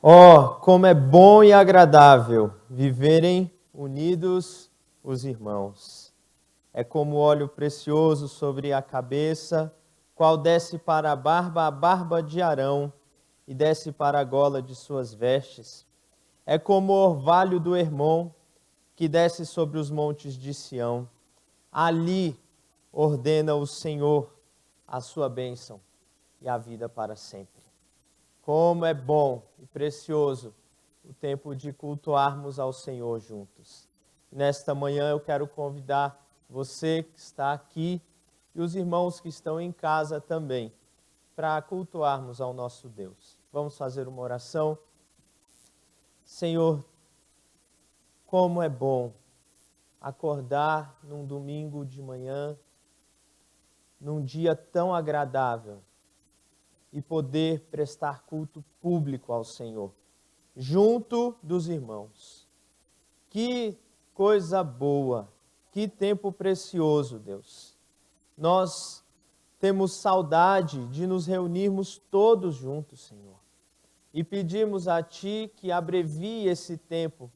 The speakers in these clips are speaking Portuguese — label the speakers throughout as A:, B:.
A: Oh, como é bom e agradável viverem unidos os irmãos. É como óleo precioso sobre a cabeça, qual desce para a barba de Arão, e desce para a gola de suas vestes. É como o orvalho do Hermon, que desce sobre os montes de Sião. Ali ordena o Senhor a sua bênção e a vida para sempre. Como é bom e precioso o tempo de cultuarmos ao Senhor juntos. Nesta manhã eu quero convidar você que está aqui e os irmãos que estão em casa também para cultuarmos ao nosso Deus. Vamos fazer uma oração. Senhor, como é bom acordar num domingo de manhã, num dia tão agradável, e poder prestar culto público ao Senhor, junto dos irmãos. Que coisa boa, que tempo precioso, Deus. Nós temos saudade de nos reunirmos todos juntos, Senhor. E pedimos a Ti que abrevie esse tempo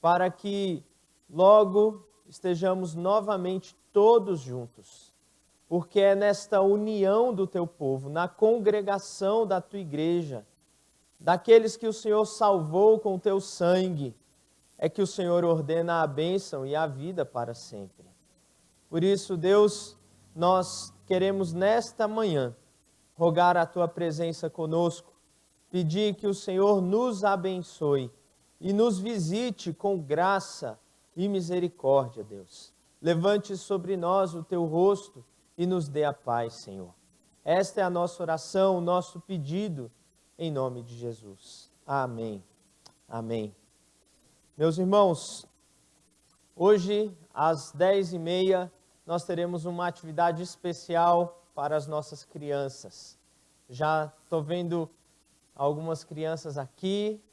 A: para que logo estejamos novamente todos juntos. Porque é nesta união do Teu povo, na congregação da Tua igreja, daqueles que o Senhor salvou com o Teu sangue, é que o Senhor ordena a bênção e a vida para sempre. Por isso, Deus, nós queremos nesta manhã rogar a Tua presença conosco, pedir que o Senhor nos abençoe e nos visite com graça e misericórdia, Deus. Levante sobre nós o Teu rosto e nos dê a paz, Senhor. Esta é a nossa oração, o nosso pedido, em nome de Jesus. Amém. Amém. Meus irmãos, hoje, às 10h30, nós teremos uma atividade especial para as nossas crianças. Já estou vendo algumas crianças aqui,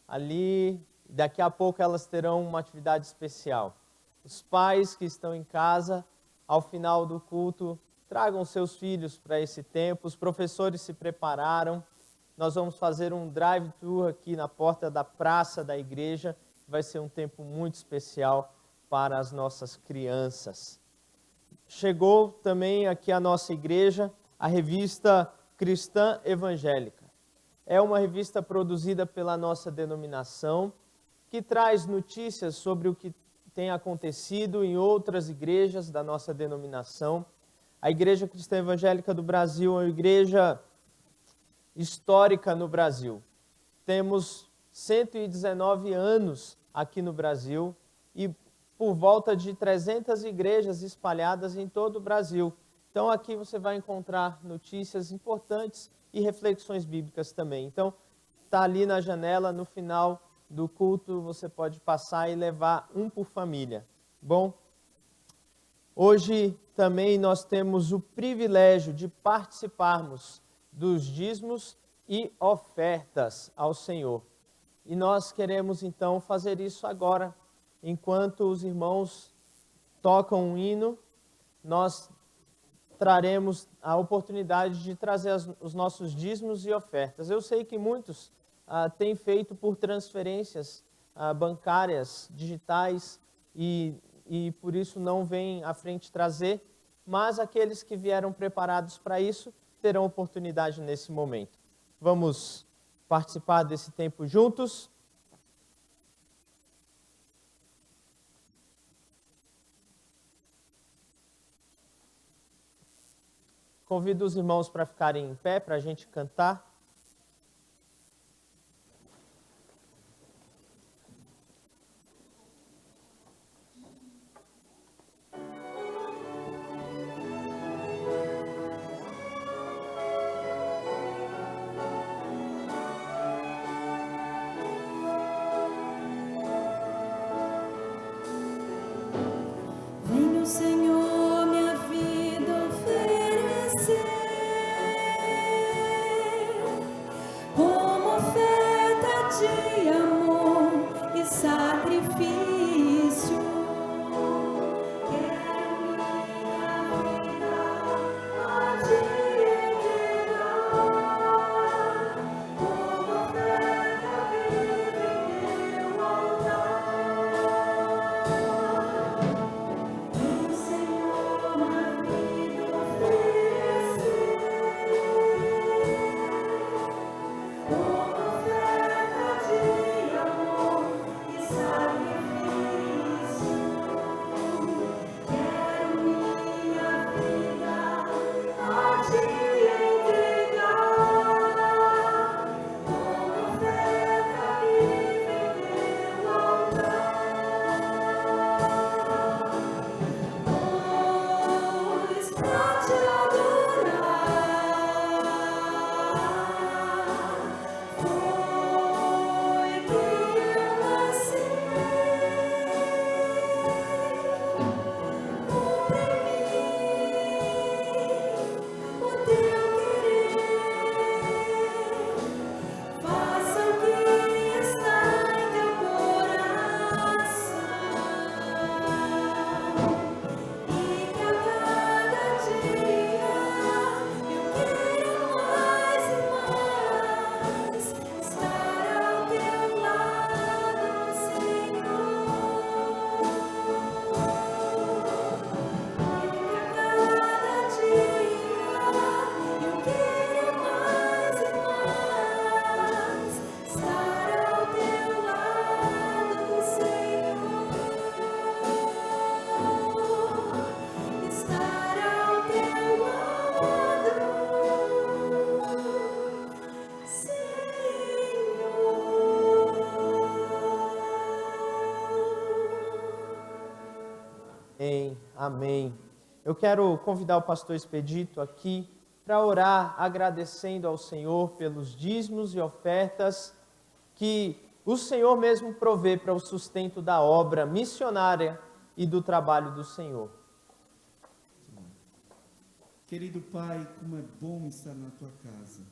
A: ali, daqui a pouco elas terão uma atividade especial. Os pais que estão em casa, ao final do culto, tragam seus filhos para esse tempo. Os professores se prepararam. Nós vamos fazer um drive-thru aqui na porta da praça da igreja. Vai ser um tempo muito especial para as nossas crianças. Chegou também aqui à nossa igreja a revista Cristã Evangélica. É uma revista produzida pela nossa denominação, que traz notícias sobre o que tem acontecido em outras igrejas da nossa denominação. A Igreja Cristã Evangélica do Brasil é uma igreja histórica no Brasil. Temos 119 anos aqui no Brasil e por volta de 300 igrejas espalhadas em todo o Brasil. Então aqui você vai encontrar notícias importantes e reflexões bíblicas também. Então está ali na janela, no final do culto, você pode passar e levar um por família. Bom, hoje também nós temos o privilégio de participarmos dos dízimos e ofertas ao Senhor. E nós queremos então fazer isso agora, enquanto os irmãos tocam um hino, nós traremos a oportunidade de trazer os nossos dízimos e ofertas. Eu sei que muitos têm feito por transferências bancárias, digitais, e por isso não vêm à frente trazer, mas aqueles que vieram preparados para isso terão oportunidade nesse momento. Vamos participar desse tempo juntos. Convido os irmãos para ficarem em pé, para a gente cantar.
B: Venho, Senhor, minha vida oferecer como oferta de amor e sacrifício. Quero minha vida a Ti entregar como oferta
A: Amém, amém. Eu quero convidar o pastor Expedito aqui para orar agradecendo ao Senhor pelos dízimos e ofertas que o Senhor mesmo provê para o sustento da obra missionária e do trabalho do Senhor.
C: Querido Pai, como é bom estar na Tua casa.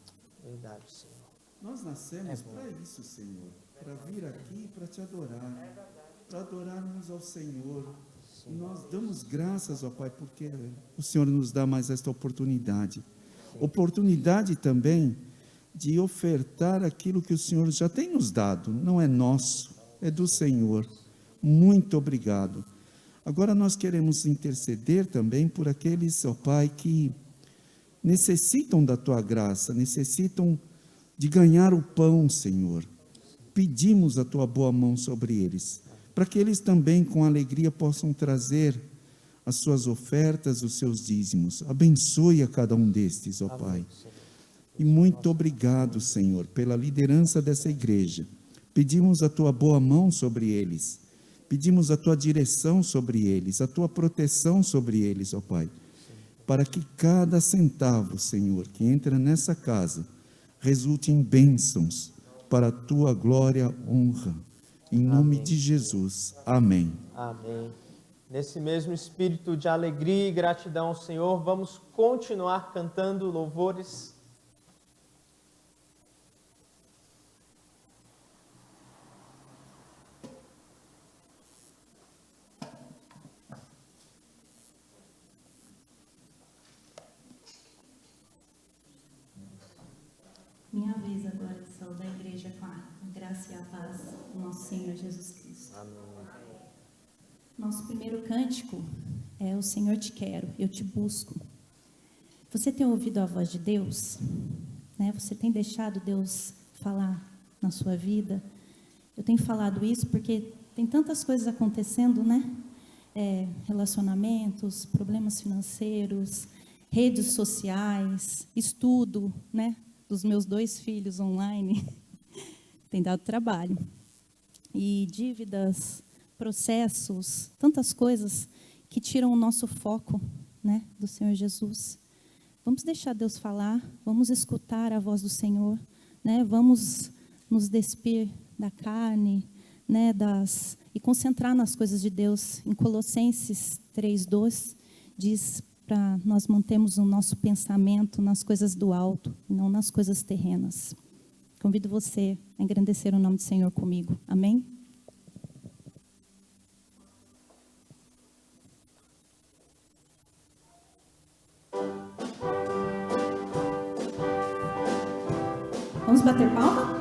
A: Verdade, Senhor.
C: Nós nascemos para isso, Senhor, para vir aqui para Te adorar, para adorarmos ao Senhor. E nós damos graças, ó Pai, porque o Senhor nos dá mais esta oportunidade. Oportunidade também de ofertar aquilo que o Senhor já tem nos dado. Não é nosso, é do Senhor. Muito obrigado. Agora nós queremos interceder também por aqueles, ó Pai, que necessitam da Tua graça, necessitam de ganhar o pão, Senhor. Pedimos a Tua boa mão sobre eles, para que eles também com alegria possam trazer as suas ofertas, os seus dízimos. Abençoe a cada um destes, ó Pai. E muito obrigado, Senhor, pela liderança dessa igreja. Pedimos a Tua boa mão sobre eles. Pedimos a Tua direção sobre eles, a Tua proteção sobre eles, ó Pai. Para que cada centavo, Senhor, que entra nessa casa, resulte em bênçãos para a Tua glória, honra. Em nome de Jesus. Amém.
A: Amém. Nesse mesmo espírito de alegria e gratidão ao Senhor, vamos continuar cantando louvores.
D: Minha vez agora de saudar a igreja com a graça e a paz do nosso Senhor Jesus Cristo.
A: Amém.
D: Nosso primeiro cântico é O Senhor te quero, eu te busco. Você tem ouvido a voz de Deus? Né? Você tem deixado Deus falar na sua vida? Eu tenho falado isso porque tem tantas coisas acontecendo, né? Relacionamentos, problemas financeiros, redes sociais, estudo, né? Dos meus 2 filhos online, tem dado trabalho. E dívidas, processos, tantas coisas que tiram o nosso foco, né, do Senhor Jesus. Vamos deixar Deus falar, vamos escutar a voz do Senhor, né, vamos nos despir da carne, né, e concentrar nas coisas de Deus. Em Colossenses 3:2 diz para nós mantermos o nosso pensamento nas coisas do alto, e não nas coisas terrenas. Convido você a engrandecer o nome do Senhor comigo. Amém? Vamos bater palma?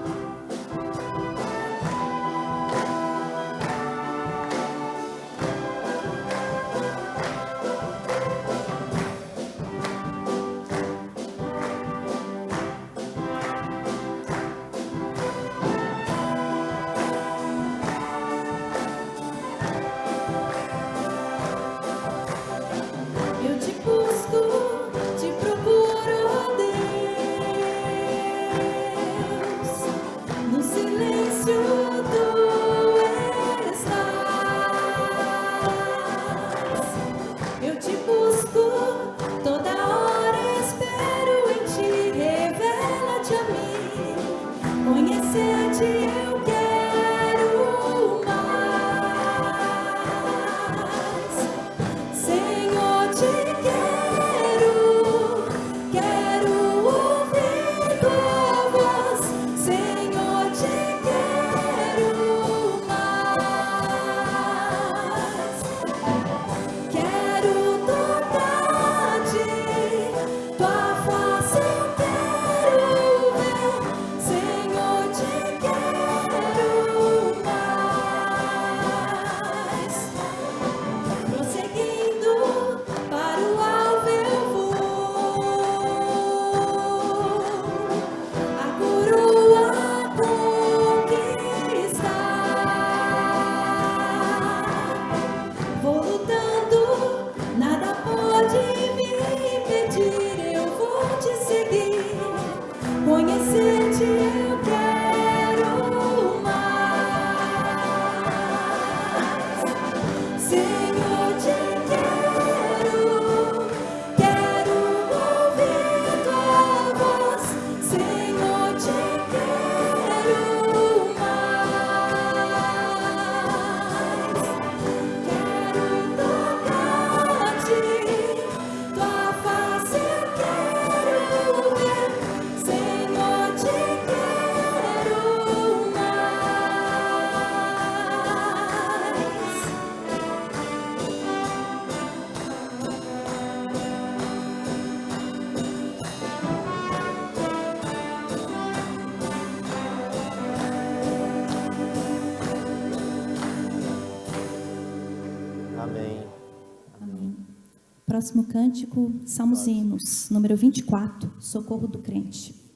A: Amém.
D: Amém. Próximo cântico, Salmos e Hinos, número 24, Socorro do Crente.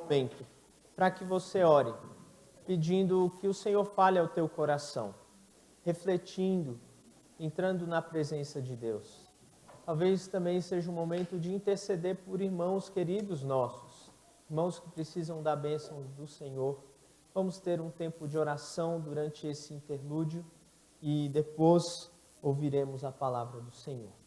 A: momento para que você ore, pedindo que o Senhor fale ao teu coração, refletindo, entrando na presença de Deus. Talvez também seja um momento de interceder por irmãos queridos nossos, irmãos que precisam da bênção do Senhor. Vamos ter um tempo de oração durante esse interlúdio e depois ouviremos a palavra do Senhor.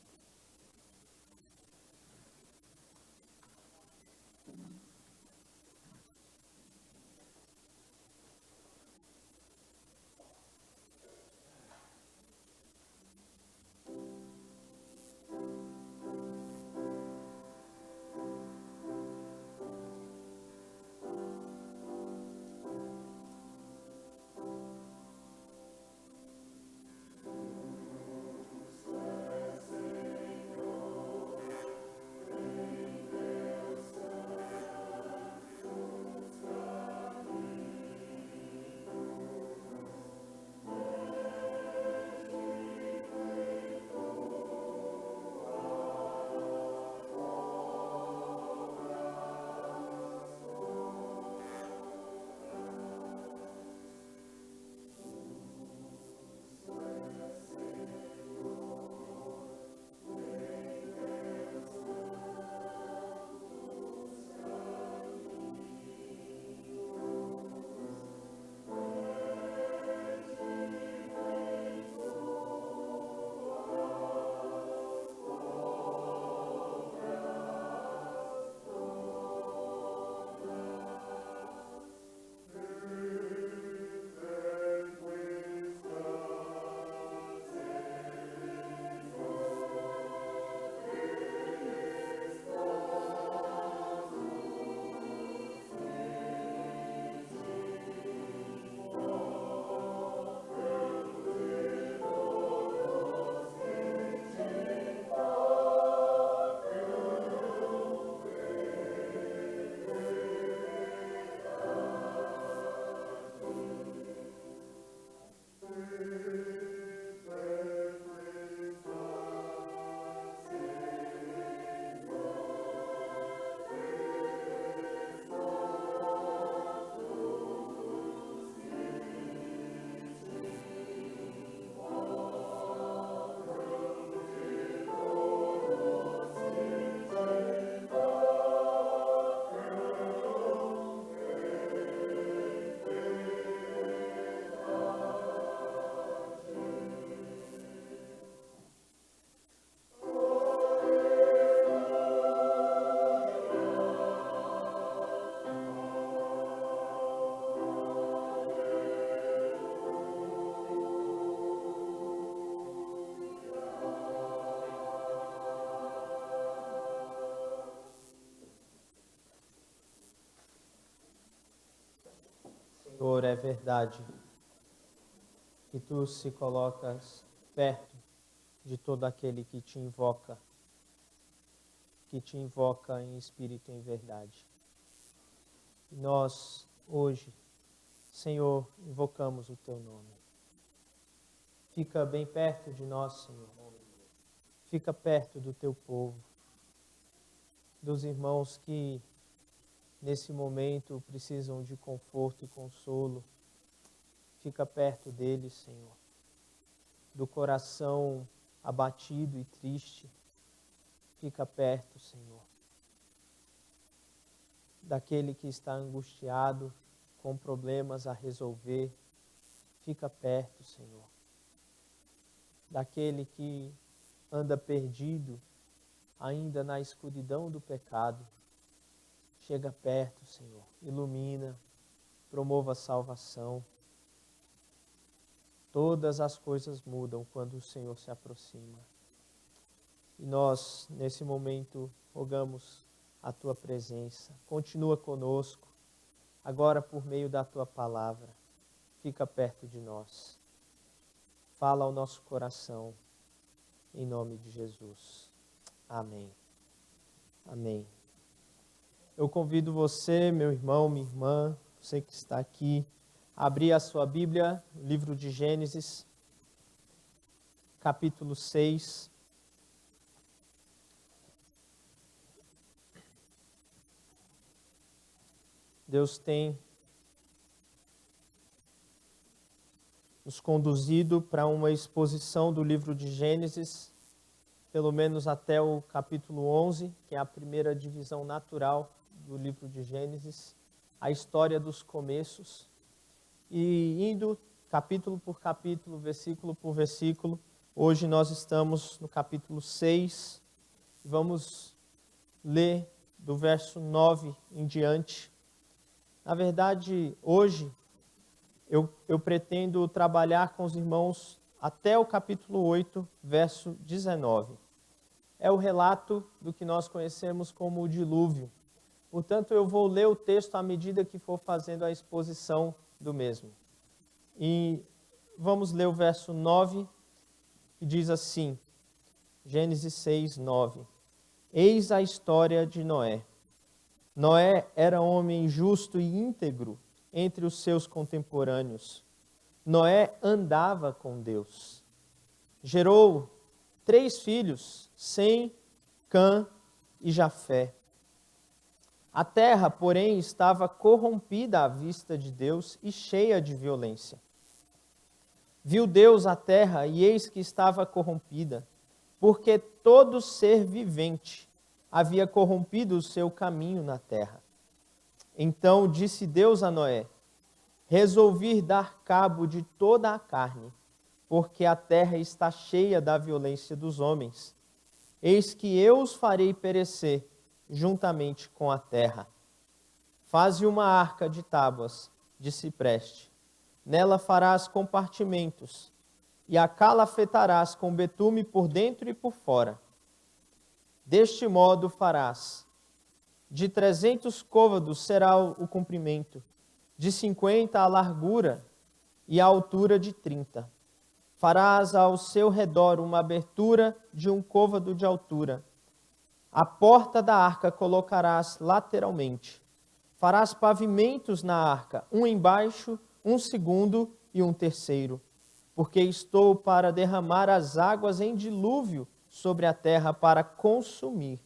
A: Senhor, é verdade que Tu se colocas perto de todo aquele que te invoca em espírito e em verdade. E nós, hoje, Senhor, invocamos o Teu nome. Fica bem perto de nós, Senhor. Fica perto do Teu povo, dos irmãos que nesse momento precisam de conforto e consolo. Fica perto deles, Senhor. Do coração abatido e triste, fica perto, Senhor. Daquele que está angustiado, com problemas a resolver, fica perto, Senhor. Daquele que anda perdido, ainda na escuridão do pecado, chega perto, Senhor, ilumina, promova a salvação. Todas as coisas mudam quando o Senhor se aproxima. E nós, nesse momento, rogamos a Tua presença. Continua conosco, agora por meio da Tua palavra. Fica perto de nós. Fala ao nosso coração, em nome de Jesus. Amém. Amém. Eu convido você, meu irmão, minha irmã, você que está aqui, a abrir a sua Bíblia, livro de Gênesis, capítulo 6. Deus tem nos conduzido para uma exposição do livro de Gênesis, pelo menos até o capítulo 11, que é a primeira divisão natural do livro de Gênesis, a história dos começos, e indo capítulo por capítulo, versículo por versículo. Hoje nós estamos no capítulo 6, vamos ler do verso 9 em diante. Na verdade, hoje eu pretendo trabalhar com os irmãos até o capítulo 8, verso 19. É o relato do que nós conhecemos como o dilúvio. Portanto, eu vou ler o texto à medida que for fazendo a exposição do mesmo. E vamos ler o verso 9, que diz assim, Gênesis 6, 9. Eis a história de Noé. Noé era homem justo e íntegro entre os seus contemporâneos. Noé andava com Deus. Gerou 3 filhos, Sem, Cã e Jafé. A terra, porém, estava corrompida à vista de Deus e cheia de violência. Viu Deus a terra e eis que estava corrompida, porque todo ser vivente havia corrompido o seu caminho na terra. Então disse Deus a Noé, resolvi dar cabo de toda a carne, porque a terra está cheia da violência dos homens. Eis que eu os farei perecer juntamente com a terra. Faze uma arca de tábuas de cipreste. Nela farás compartimentos, e a calafetarás com betume por dentro e por fora. Deste modo farás. De 300 côvados será o comprimento, de 50 a largura e a altura de 30. Farás ao seu redor uma abertura de 1 côvado de altura. A porta da arca colocarás lateralmente. Farás pavimentos na arca, um embaixo, um segundo e um terceiro. Porque estou para derramar as águas em dilúvio sobre a terra para consumir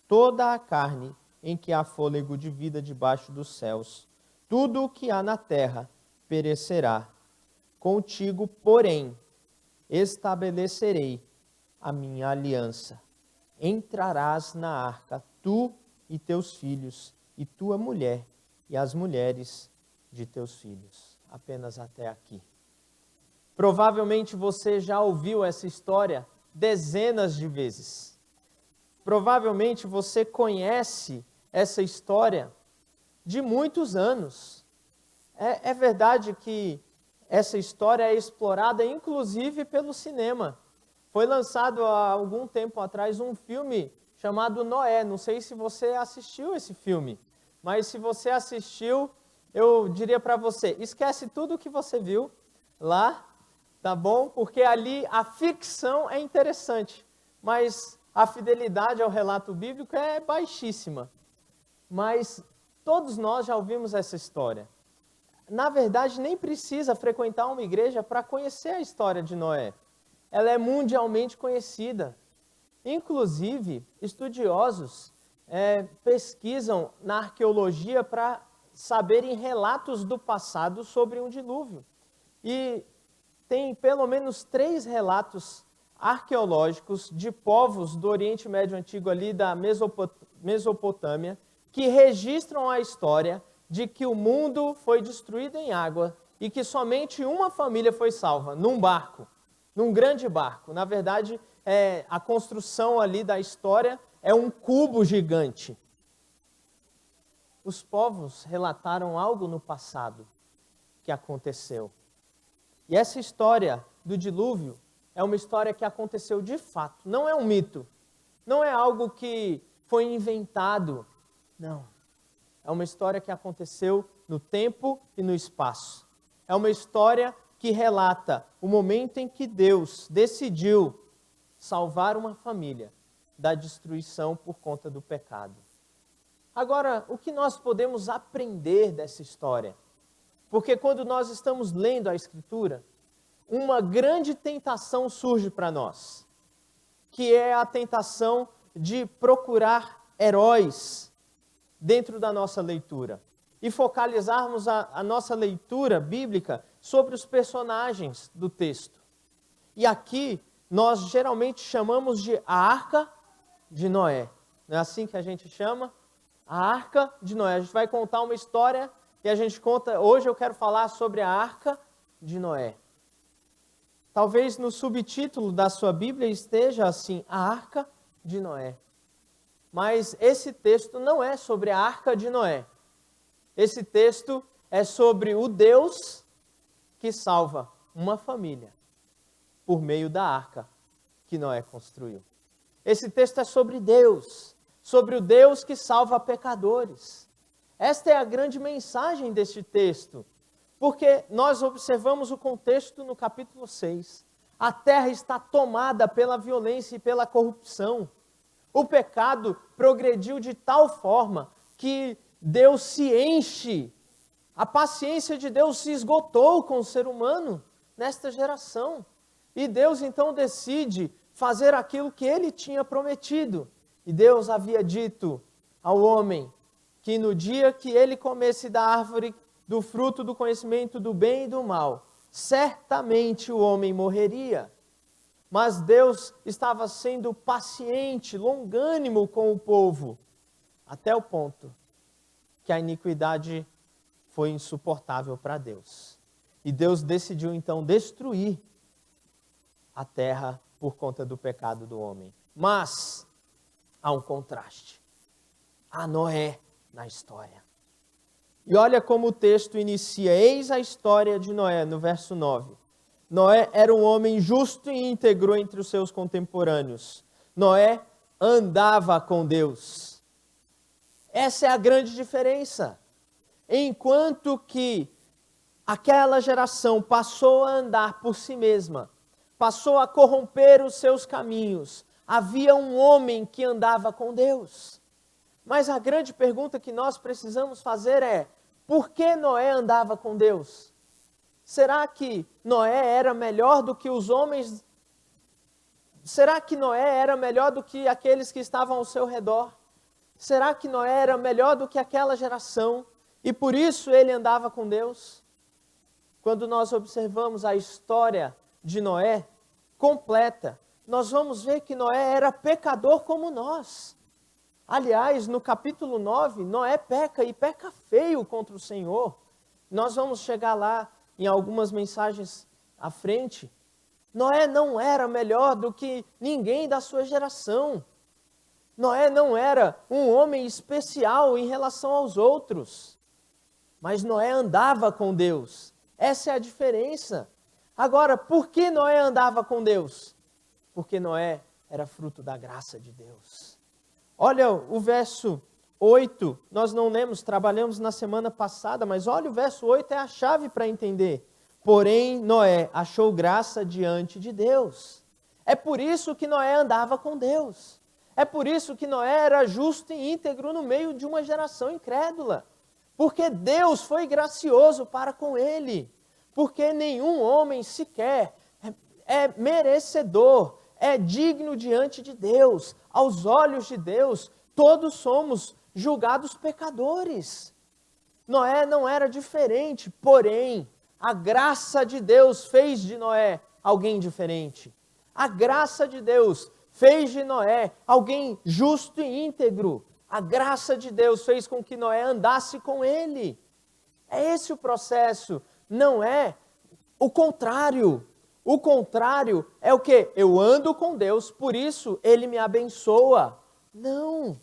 A: toda a carne em que há fôlego de vida debaixo dos céus. Tudo o que há na terra perecerá. Contigo, porém, estabelecerei a minha aliança. Entrarás na arca, tu e teus filhos, e tua mulher, e as mulheres de teus filhos. Apenas até aqui. Provavelmente você já ouviu essa história dezenas de vezes. Provavelmente você conhece essa história de muitos anos. É verdade que essa história é explorada inclusive pelo cinema. Foi lançado há algum tempo atrás um filme chamado Noé. Não sei se você assistiu esse filme, mas se você assistiu, eu diria para você, esquece tudo o que você viu lá, tá bom? Porque ali a ficção é interessante, mas a fidelidade ao relato bíblico é baixíssima. Mas todos nós já ouvimos essa história. Na verdade, nem precisa frequentar uma igreja para conhecer a história de Noé. Ela é mundialmente conhecida. Inclusive, estudiosos pesquisam na arqueologia para saberem relatos do passado sobre um dilúvio. E tem pelo menos 3 relatos arqueológicos de povos do Oriente Médio Antigo ali da Mesopotâmia que registram a história de que o mundo foi destruído em água e que somente uma família foi salva, num barco, num grande barco. Na verdade, a construção ali da história é um cubo gigante. Os povos relataram algo no passado que aconteceu. E essa história do dilúvio é uma história que aconteceu de fato. Não é um mito. Não é algo que foi inventado. Não. É uma história que aconteceu no tempo e no espaço. É uma história que relata o momento em que Deus decidiu salvar uma família da destruição por conta do pecado. Agora, o que nós podemos aprender dessa história? Porque quando nós estamos lendo a Escritura, uma grande tentação surge para nós, que é a tentação de procurar heróis dentro da nossa leitura. e focalizarmos a nossa leitura bíblica sobre os personagens do texto. E aqui nós geralmente chamamos de a Arca de Noé. Não é assim que a gente chama? A Arca de Noé. A gente vai contar uma história e a gente conta... Hoje eu quero falar sobre a Arca de Noé. Talvez no subtítulo da sua Bíblia esteja assim, a Arca de Noé. Mas esse texto não é sobre a Arca de Noé. Esse texto é sobre o Deus que salva uma família por meio da arca que Noé construiu. Esse texto é sobre Deus, sobre o Deus que salva pecadores. Esta é a grande mensagem deste texto, porque nós observamos o contexto no capítulo 6. A terra está tomada pela violência e pela corrupção. O pecado progrediu de tal forma que Deus se enche, a paciência de Deus se esgotou com o ser humano nesta geração. E Deus então decide fazer aquilo que Ele tinha prometido. E Deus havia dito ao homem que no dia que ele comesse da árvore do fruto do conhecimento do bem e do mal, certamente o homem morreria. Mas Deus estava sendo paciente, longânimo com o povo, até o ponto que a iniquidade foi insuportável para Deus. E Deus decidiu então destruir a terra por conta do pecado do homem. Mas há um contraste. Há Noé na história. E olha como o texto inicia. Eis a história de Noé, no verso 9. Noé era um homem justo e íntegro entre os seus contemporâneos. Noé andava com Deus. Essa é a grande diferença. Enquanto que aquela geração passou a andar por si mesma, passou a corromper os seus caminhos, havia um homem que andava com Deus. Mas a grande pergunta que nós precisamos fazer é: por que Noé andava com Deus? Será que Noé era melhor do que os homens? Será que Noé era melhor do que aqueles que estavam ao seu redor? Será que Noé era melhor do que aquela geração? E por isso ele andava com Deus? Quando nós observamos a história de Noé completa, nós vamos ver que Noé era pecador como nós. Aliás, no capítulo 9, Noé peca e peca feio contra o Senhor. Nós vamos chegar lá em algumas mensagens à frente. Noé não era melhor do que ninguém da sua geração. Noé não era um homem especial em relação aos outros. Mas Noé andava com Deus. Essa é a diferença. Agora, por que Noé andava com Deus? Porque Noé era fruto da graça de Deus. Olha o verso 8, nós não lemos, trabalhamos na semana passada, mas olha o verso 8, é a chave para entender. Porém, Noé achou graça diante de Deus. É por isso que Noé andava com Deus. É por isso que Noé era justo e íntegro no meio de uma geração incrédula. Porque Deus foi gracioso para com ele. Porque nenhum homem sequer é merecedor, é digno diante de Deus. Aos olhos de Deus, todos somos julgados pecadores. Noé não era diferente, porém, a graça de Deus fez de Noé alguém diferente. A graça de Deus fez de Noé alguém justo e íntegro. A graça de Deus fez com que Noé andasse com ele. É esse o processo, não é o contrário. O contrário é o quê? Eu ando com Deus, por isso Ele me abençoa. Não.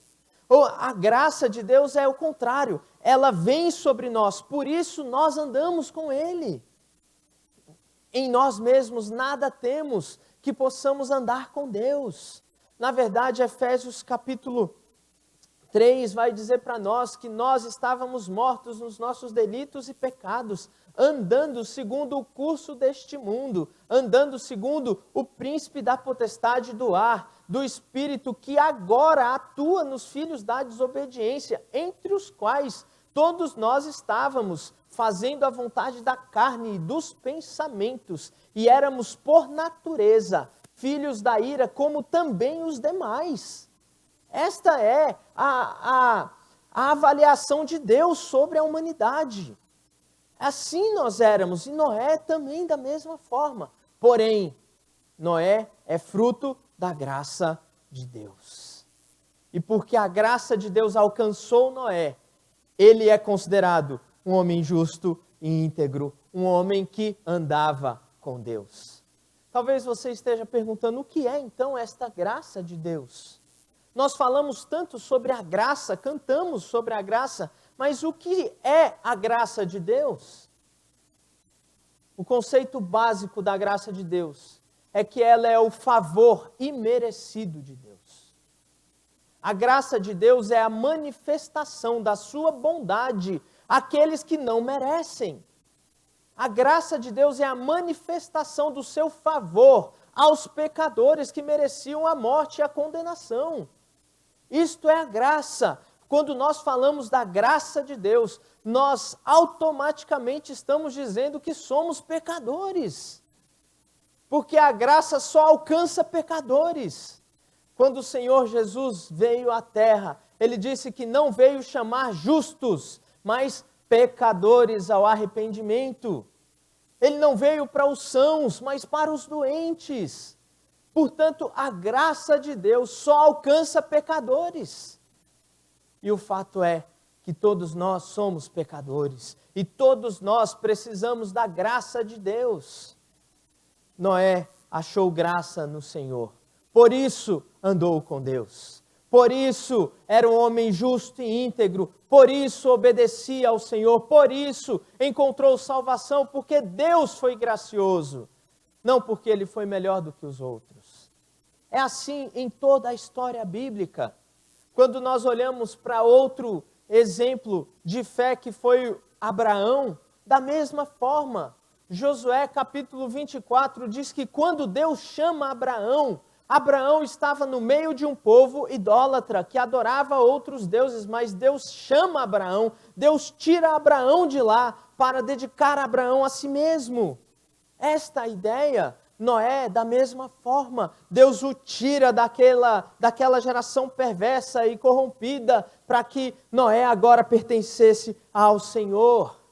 A: A graça de Deus é o contrário. Ela vem sobre nós, por isso nós andamos com Ele. Em nós mesmos nada temos que possamos andar com Deus. Na verdade, Efésios capítulo 3 vai dizer para nós que nós estávamos mortos nos nossos delitos e pecados, andando segundo o curso deste mundo, andando segundo o príncipe da potestade do ar, do espírito que agora atua nos filhos da desobediência, entre os quais todos nós estávamos fazendo a vontade da carne e dos pensamentos, e éramos por natureza filhos da ira, como também os demais. Esta é a a avaliação de Deus sobre a humanidade. Assim nós éramos, e Noé também da mesma forma. Porém, Noé é fruto da graça de Deus. E porque a graça de Deus alcançou Noé, ele é considerado um homem justo e íntegro, um homem que andava com Deus. Talvez você esteja perguntando, o que é então esta graça de Deus? Nós falamos tanto sobre a graça, cantamos sobre a graça, mas o que é a graça de Deus? O conceito básico da graça de Deus é que ela é o favor imerecido de Deus. A graça de Deus é a manifestação da sua bondade àqueles que não merecem. A graça de Deus é a manifestação do seu favor aos pecadores que mereciam a morte e a condenação. Isto é a graça. Quando nós falamos da graça de Deus, nós automaticamente estamos dizendo que somos pecadores. Porque a graça só alcança pecadores. Quando o Senhor Jesus veio à terra, ele disse que não veio chamar justos, mas pecadores ao arrependimento. Ele não veio para os sãos, mas para os doentes. Portanto, a graça de Deus só alcança pecadores. E o fato é que todos nós somos pecadores. E todos nós precisamos da graça de Deus. Noé achou graça no Senhor. Por isso andou com Deus. Por isso era um homem justo e íntegro. Por isso obedecia ao Senhor. Por isso encontrou salvação, porque Deus foi gracioso. Não porque ele foi melhor do que os outros. É assim em toda a história bíblica. Quando nós olhamos para outro exemplo de fé que foi Abraão, da mesma forma, Josué capítulo 24 diz que quando Deus chama Abraão, Abraão estava no meio de um povo idólatra que adorava outros deuses, mas Deus chama Abraão, Deus tira Abraão de lá para dedicar Abraão a si mesmo. Esta ideia, Noé, da mesma forma, Deus o tira daquela geração perversa e corrompida para que Noé agora pertencesse ao Senhor.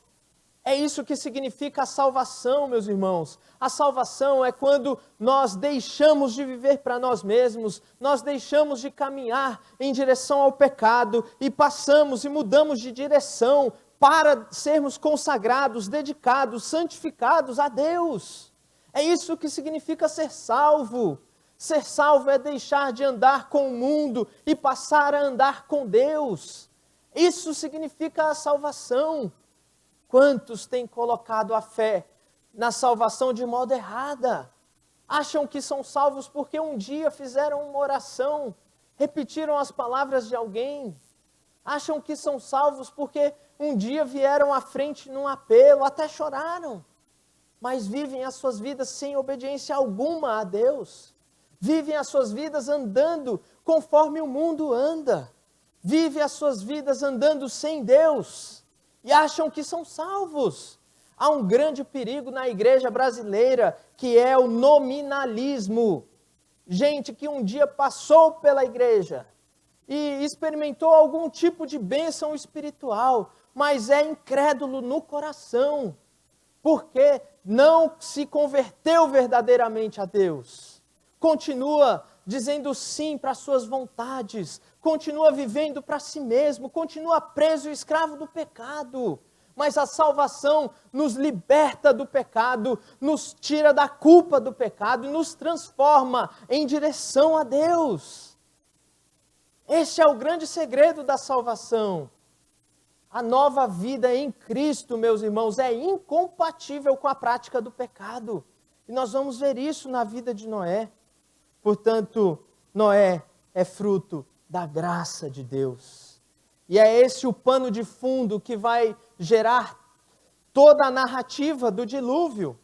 A: É isso que significa a salvação, meus irmãos. A salvação é quando nós deixamos de viver para nós mesmos, nós deixamos de caminhar em direção ao pecado e passamos e mudamos de direção para sermos consagrados, dedicados, santificados a Deus. É isso que significa ser salvo. Ser salvo é deixar de andar com o mundo e passar a andar com Deus. Isso significa a salvação. Quantos têm colocado a fé na salvação de modo errada? Acham que são salvos porque um dia fizeram uma oração, repetiram as palavras de alguém. Acham que são salvos porque um dia vieram à frente num apelo, até choraram. Mas vivem as suas vidas sem obediência alguma a Deus. Vivem as suas vidas andando conforme o mundo anda. Vivem as suas vidas andando sem Deus. E acham que são salvos. Há um grande perigo na igreja brasileira, que é o nominalismo. Gente que um dia passou pela igreja e experimentou algum tipo de bênção espiritual, mas é incrédulo no coração, porque não se converteu verdadeiramente a Deus. Continua dizendo sim para as suas vontades, continua vivendo para si mesmo, continua preso e escravo do pecado. Mas a salvação nos liberta do pecado, nos tira da culpa do pecado e nos transforma em direção a Deus. Este é o grande segredo da salvação. A nova vida em Cristo, meus irmãos, é incompatível com a prática do pecado. E nós vamos ver isso na vida de Noé. Portanto, Noé é fruto da graça de Deus. E é esse o pano de fundo que vai gerar toda a narrativa do dilúvio.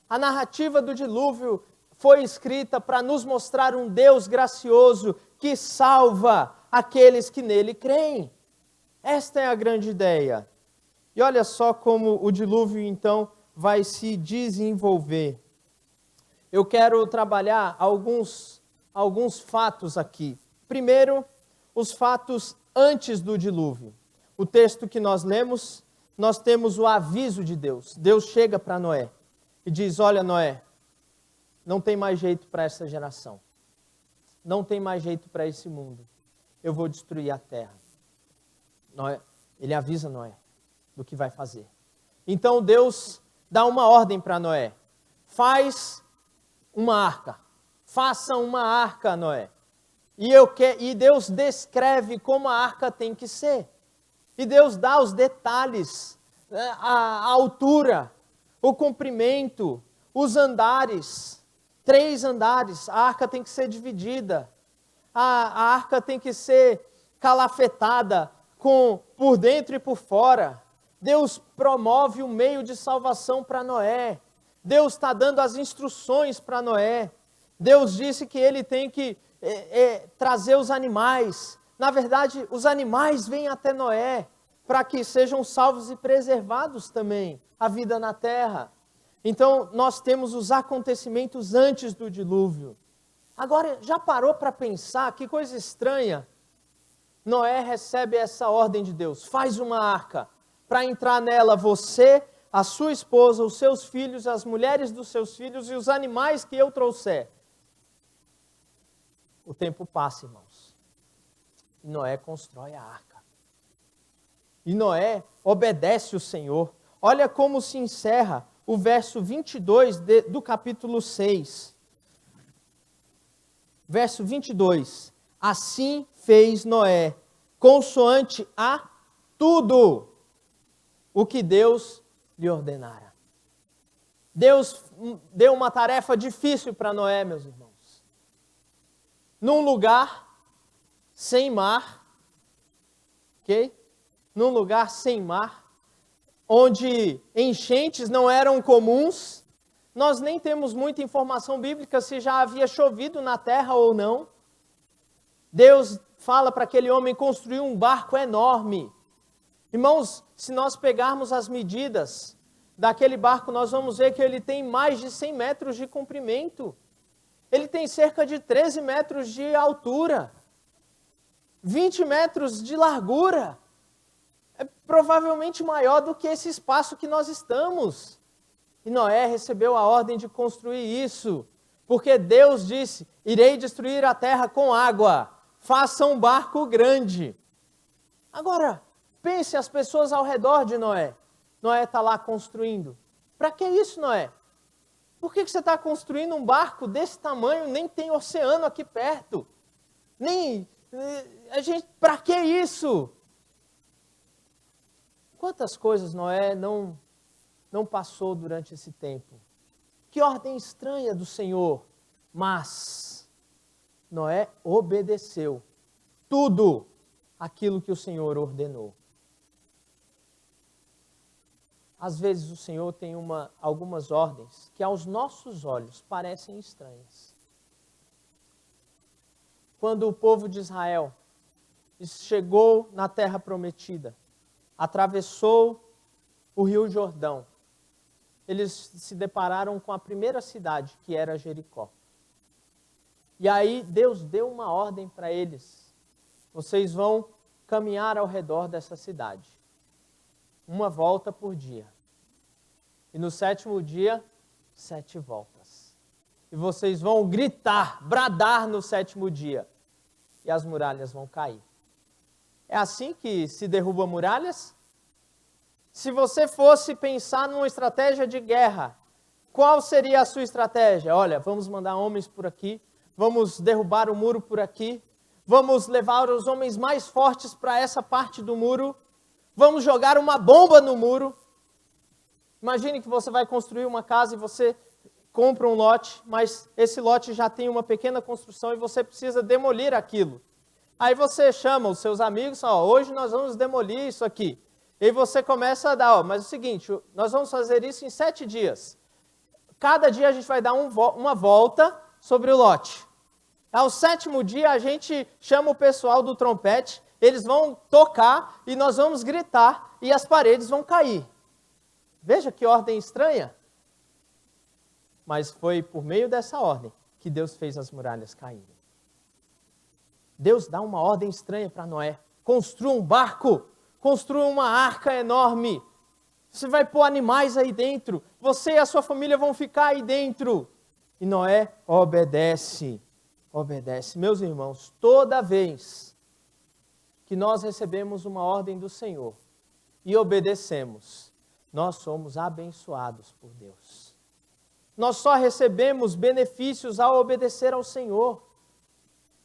A: A narrativa do dilúvio foi escrita para nos mostrar um Deus gracioso que salva aqueles que nele creem. Esta é a grande ideia. E olha só como o dilúvio, então, vai se desenvolver. Eu quero trabalhar alguns fatos aqui. Primeiro, os fatos antes do dilúvio. O texto que nós lemos, nós temos o aviso de Deus. Deus chega para Noé e diz: olha, Noé, não tem mais jeito para essa geração. Não tem mais jeito para esse mundo. Eu vou destruir a terra. Noé, ele avisa Noé do que vai fazer. Então Deus dá uma ordem para Noé. Faz uma arca. Faça uma arca, Noé. E Deus descreve como a arca tem que ser. E Deus dá os detalhes, a altura, o comprimento, os andares. 3 andares. A arca tem que ser dividida. A arca tem que ser calafetada por dentro e por fora. Deus promove o meio de salvação para Noé. Deus está dando as instruções para Noé. Deus disse que ele tem que trazer os animais. Na verdade, os animais vêm até Noé para que sejam salvos e preservados também a vida na terra. Então, nós temos os acontecimentos antes do dilúvio. Agora, já parou para pensar que coisa estranha? Noé recebe essa ordem de Deus: faz uma arca, para entrar nela você, a sua esposa, os seus filhos, as mulheres dos seus filhos e os animais que eu trouxer. O tempo passa, irmãos. E Noé constrói a arca. E Noé obedece o Senhor. Olha como se encerra o verso 22 do capítulo 6. Verso 22. Assim fez Noé, consoante a tudo o que Deus lhe ordenara. Deus deu uma tarefa difícil para Noé, meus irmãos. Num lugar sem mar, ok? Num lugar sem mar, onde enchentes não eram comuns. Nós nem temos muita informação bíblica se já havia chovido na terra ou não. Deus fala para aquele homem construir um barco enorme. Irmãos, se nós pegarmos as medidas daquele barco, nós vamos ver que ele tem mais de 100 metros de comprimento. Ele tem cerca de 13 metros de altura. 20 metros de largura. É provavelmente maior do que esse espaço que nós estamos. E Noé recebeu a ordem de construir isso, porque Deus disse: irei destruir a terra com água, faça um barco grande. Agora, pense as pessoas ao redor de Noé. Noé está lá construindo. Para que isso, Noé? Por que você está construindo um barco desse tamanho? Nem tem oceano aqui perto. Para que isso? Quantas coisas Noé não passou durante esse tempo? Que ordem estranha do Senhor. Mas Noé obedeceu tudo aquilo que o Senhor ordenou. Às vezes o Senhor tem algumas ordens que aos nossos olhos parecem estranhas. Quando o povo de Israel chegou na terra prometida, atravessou o rio Jordão, eles se depararam com a primeira cidade, que era Jericó. E aí Deus deu uma ordem para eles: vocês vão caminhar ao redor dessa cidade, uma volta por dia. E no 7º dia, 7 voltas. E vocês vão gritar, bradar no 7º dia. E as muralhas vão cair. É assim que se derruba muralhas? Se você fosse pensar numa estratégia de guerra, qual seria a sua estratégia? Olha, vamos mandar homens por aqui, vamos derrubar o muro por aqui, vamos levar os homens mais fortes para essa parte do muro, vamos jogar uma bomba no muro. Imagine que você vai construir uma casa e você compra um lote, mas esse lote já tem uma pequena construção e você precisa demolir aquilo. Aí você chama os seus amigos, hoje nós vamos demolir isso aqui. E você começa a dar, mas é o seguinte, nós vamos fazer isso em 7 dias. Cada dia a gente vai dar uma volta sobre o lote. Ao 7º dia a gente chama o pessoal do trompete, eles vão tocar e nós vamos gritar e as paredes vão cair. Veja que ordem estranha. Mas foi por meio dessa ordem que Deus fez as muralhas caírem. Deus dá uma ordem estranha para Noé. Construa um barco, construa uma arca enorme. Você vai pôr animais aí dentro. Você e a sua família vão ficar aí dentro. E Noé obedece. Obedece. Meus irmãos, toda vez que nós recebemos uma ordem do Senhor e obedecemos, nós somos abençoados por Deus. Nós só recebemos benefícios ao obedecer ao Senhor.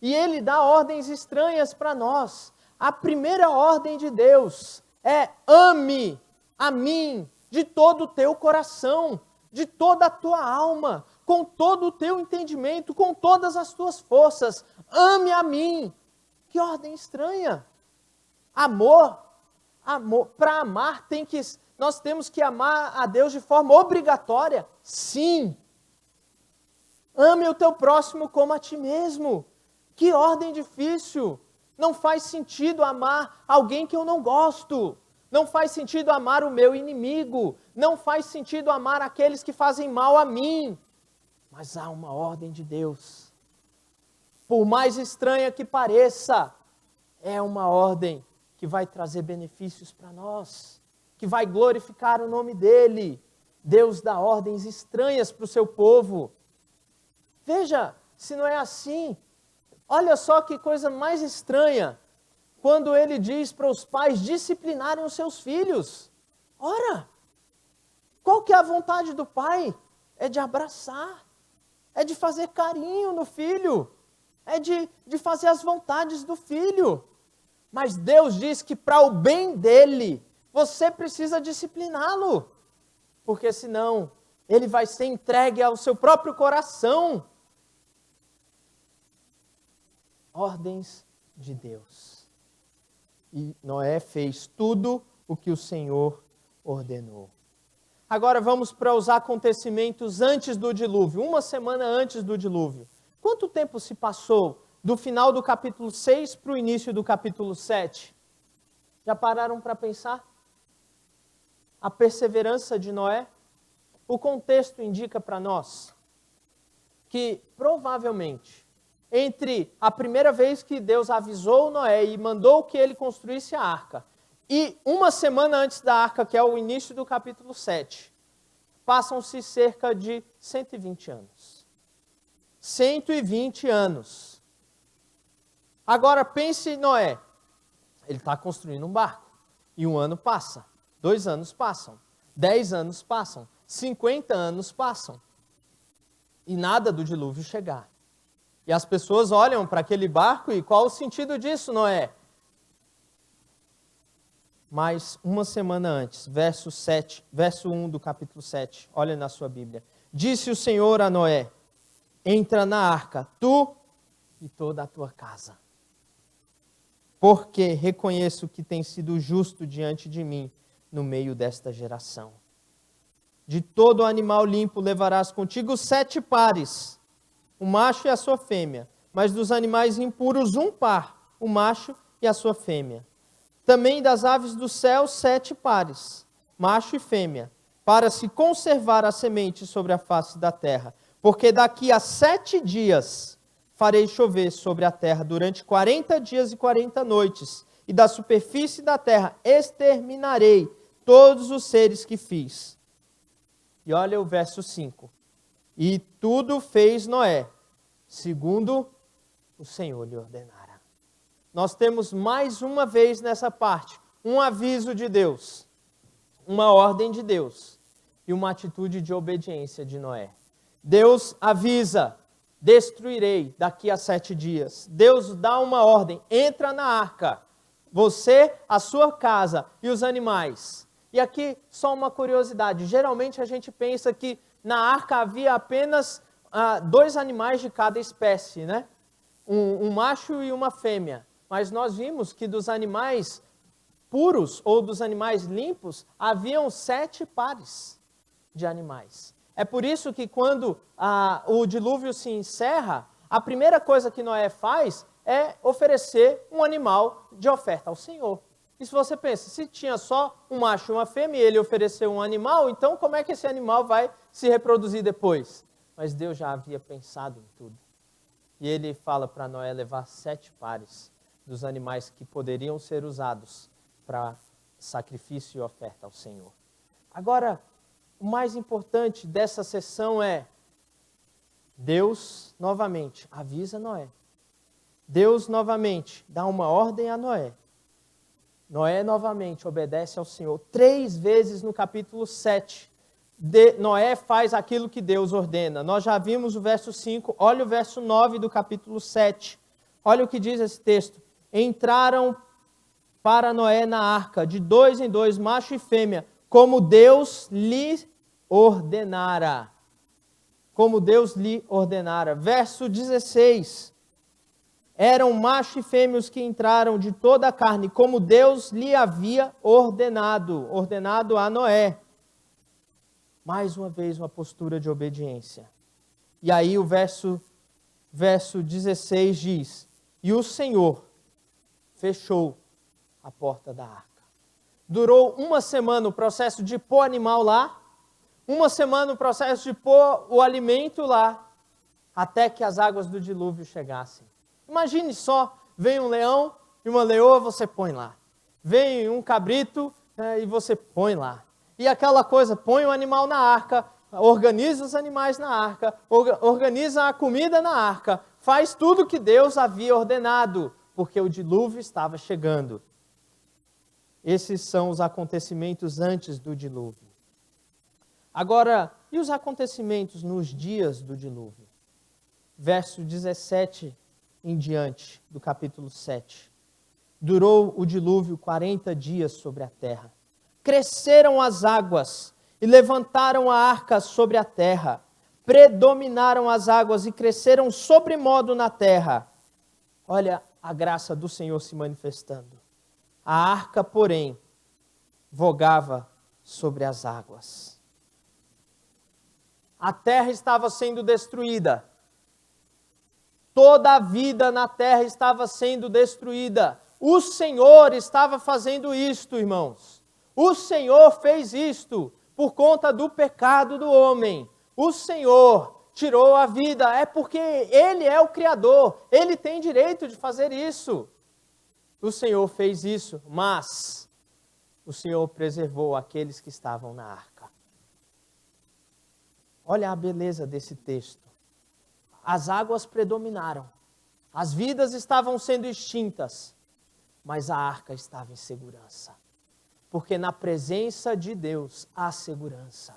A: E Ele dá ordens estranhas para nós. A primeira ordem de Deus é: ame a mim de todo o teu coração, de toda a tua alma, com todo o teu entendimento, com todas as tuas forças. Ame a mim. Que ordem estranha. Amor. Para amar nós temos que amar a Deus de forma obrigatória. Sim. Ame o teu próximo como a ti mesmo. Que ordem difícil. Não faz sentido amar alguém que eu não gosto. Não faz sentido amar o meu inimigo. Não faz sentido amar aqueles que fazem mal a mim. Mas há uma ordem de Deus. Por mais estranha que pareça, é uma ordem que vai trazer benefícios para nós, que vai glorificar o nome dEle. Deus dá ordens estranhas para o seu povo. Veja, se não é assim, olha só que coisa mais estranha, quando Ele diz para os pais disciplinarem os seus filhos. Ora, qual que é a vontade do pai? É de abraçar, é de fazer carinho no filho, é de fazer as vontades do filho. Mas Deus diz que para o bem dele, você precisa discipliná-lo, porque senão ele vai ser entregue ao seu próprio coração. Ordens de Deus. E Noé fez tudo o que o Senhor ordenou. Agora vamos para os acontecimentos antes do dilúvio, uma semana antes do dilúvio. Quanto tempo se passou do final do capítulo 6 para o início do capítulo 7? Já pararam para pensar? A perseverança de Noé? O contexto indica para nós que provavelmente entre a primeira vez que Deus avisou Noé e mandou que ele construísse a arca e uma semana antes da arca, que é o início do capítulo 7, passam-se cerca de 120 anos. 120 anos. Agora pense em Noé. Ele está construindo um barco. E um ano passa. 2 anos passam. 10 anos passam. 50 anos passam. E nada do dilúvio chegar. E as pessoas olham para aquele barco e qual o sentido disso, Noé? Mas uma semana antes, verso 1 do capítulo 7, olha na sua Bíblia. Disse o Senhor a Noé: entra na arca, tu e toda a tua casa. Porque reconheço que tem sido justo diante de mim no meio desta geração. De todo animal limpo levarás contigo 7 pares, o macho e a sua fêmea, mas dos animais impuros 1 par, o macho e a sua fêmea. Também das aves do céu 7 pares, macho e fêmea, para se conservar a semente sobre a face da terra. Porque daqui a 7 dias farei chover sobre a terra durante 40 dias e 40 noites, e da superfície da terra exterminarei todos os seres que fiz. E olha o verso 5. E tudo fez Noé, segundo o Senhor lhe ordenara. Nós temos mais uma vez nessa parte, um aviso de Deus, uma ordem de Deus e uma atitude de obediência de Noé. Deus avisa: destruirei daqui a 7 dias. Deus dá uma ordem: entra na arca, você, a sua casa e os animais. E aqui só uma curiosidade, geralmente a gente pensa que na arca havia apenas 2 animais de cada espécie, né? Um macho e uma fêmea. Mas nós vimos que dos animais puros ou dos animais limpos, haviam 7 pares de animais. É por isso que quando o dilúvio se encerra, a primeira coisa que Noé faz é oferecer um animal de oferta ao Senhor. E se você pensa, se tinha só um macho e uma fêmea e ele ofereceu um animal, então como é que esse animal vai se reproduzir depois? Mas Deus já havia pensado em tudo. E ele fala para Noé levar 7 pares dos animais que poderiam ser usados para sacrifício e oferta ao Senhor. Agora, o mais importante dessa sessão é Deus novamente avisa Noé. Deus novamente dá uma ordem a Noé. Noé novamente obedece ao Senhor. 3 vezes no capítulo 7, Noé faz aquilo que Deus ordena. Nós já vimos o verso 5, olha o verso 9 do capítulo 7. Olha o que diz esse texto. Entraram para Noé na arca, de 2 em 2, macho e fêmea, como Deus lhe ordenara. Como Deus lhe ordenara. Verso 16. Eram macho e fêmea os que entraram de toda a carne, como Deus lhe havia ordenado a Noé. Mais uma vez, uma postura de obediência. E aí o verso 16 diz, e o Senhor fechou a porta da arca. Durou 1 semana o processo de pôr animal lá, 1 semana o processo de pôr o alimento lá, até que as águas do dilúvio chegassem. Imagine só, vem um leão e uma leoa, você põe lá. Vem um cabrito e você põe lá. E aquela coisa, põe o animal na arca, organiza os animais na arca, organiza a comida na arca, faz tudo que Deus havia ordenado, porque o dilúvio estava chegando. Esses são os acontecimentos antes do dilúvio. Agora, e os acontecimentos nos dias do dilúvio? Verso 17 em diante do capítulo 7. Durou o dilúvio 40 dias sobre a terra. Cresceram as águas e levantaram a arca sobre a terra. Predominaram as águas e cresceram sobremodo na terra. Olha a graça do Senhor se manifestando. A arca, porém, vogava sobre as águas. A terra estava sendo destruída. Toda a vida na terra estava sendo destruída. O Senhor estava fazendo isto, irmãos. O Senhor fez isto por conta do pecado do homem. O Senhor tirou a vida. É porque Ele é o Criador. Ele tem direito de fazer isso. O Senhor fez isso, mas o Senhor preservou aqueles que estavam na arca. Olha a beleza desse texto. As águas predominaram, as vidas estavam sendo extintas, mas a arca estava em segurança. Porque na presença de Deus há segurança.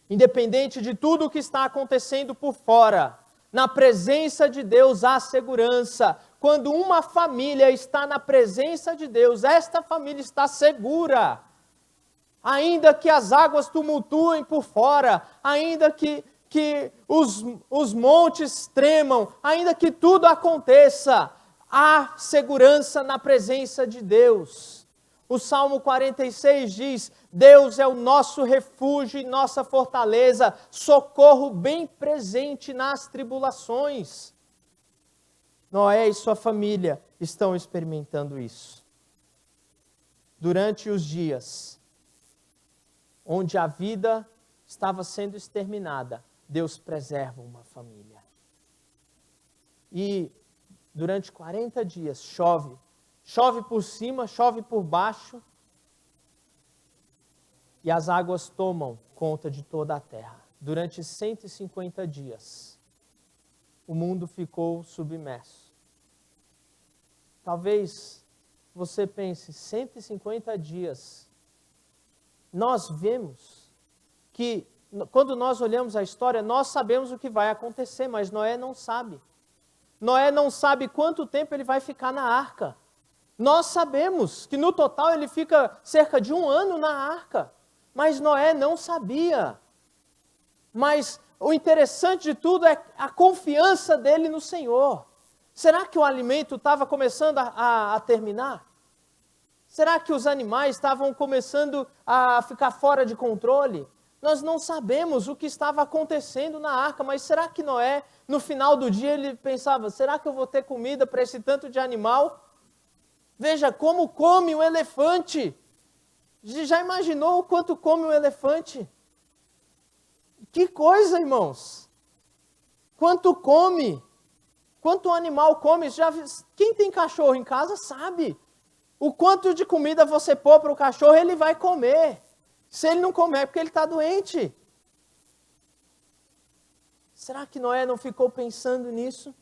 A: Independente de tudo o que está acontecendo por fora, na presença de Deus há segurança. Quando uma família está na presença de Deus, esta família está segura. Ainda que as águas tumultuem por fora, ainda que os montes tremam, ainda que tudo aconteça, há segurança na presença de Deus. O Salmo 46 diz, Deus é o nosso refúgio e nossa fortaleza, socorro bem presente nas tribulações. Noé e sua família estão experimentando isso. Durante os dias onde a vida estava sendo exterminada, Deus preserva uma família. E durante 40 dias chove. Chove por cima, chove por baixo. E as águas tomam conta de toda a terra. Durante 150 dias, o mundo ficou submerso. Talvez você pense, 150 dias. Nós vemos que quando nós olhamos a história, nós sabemos o que vai acontecer, mas Noé não sabe. Noé não sabe quanto tempo ele vai ficar na arca. Nós sabemos que no total ele fica cerca de 1 ano na arca, mas Noé não sabia. Mas o interessante de tudo é a confiança dele no Senhor. Será que o alimento estava começando a terminar? Será que os animais estavam começando a ficar fora de controle? Nós não sabemos o que estava acontecendo na arca, mas será que Noé, no final do dia, ele pensava, será que eu vou ter comida para esse tanto de animal? Veja como come um elefante. Já imaginou o quanto come um elefante? Que coisa, irmãos! Quanto come? Quanto o animal come, quem tem cachorro em casa sabe. O quanto de comida você pôr para o cachorro, ele vai comer. Se ele não comer, é porque ele está doente. Será que Noé não ficou pensando nisso?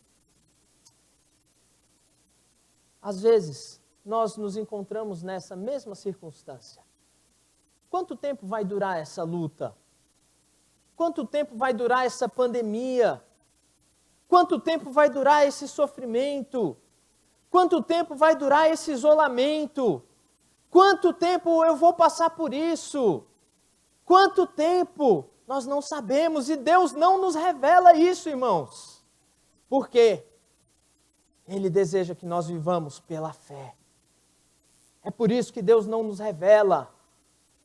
A: Às vezes, nós nos encontramos nessa mesma circunstância. Quanto tempo vai durar essa luta? Quanto tempo vai durar essa pandemia? Quanto tempo vai durar esse sofrimento? Quanto tempo vai durar esse isolamento? Quanto tempo eu vou passar por isso? Quanto tempo? Nós não sabemos e Deus não nos revela isso, irmãos. Por quê? Ele deseja que nós vivamos pela fé. É por isso que Deus não nos revela.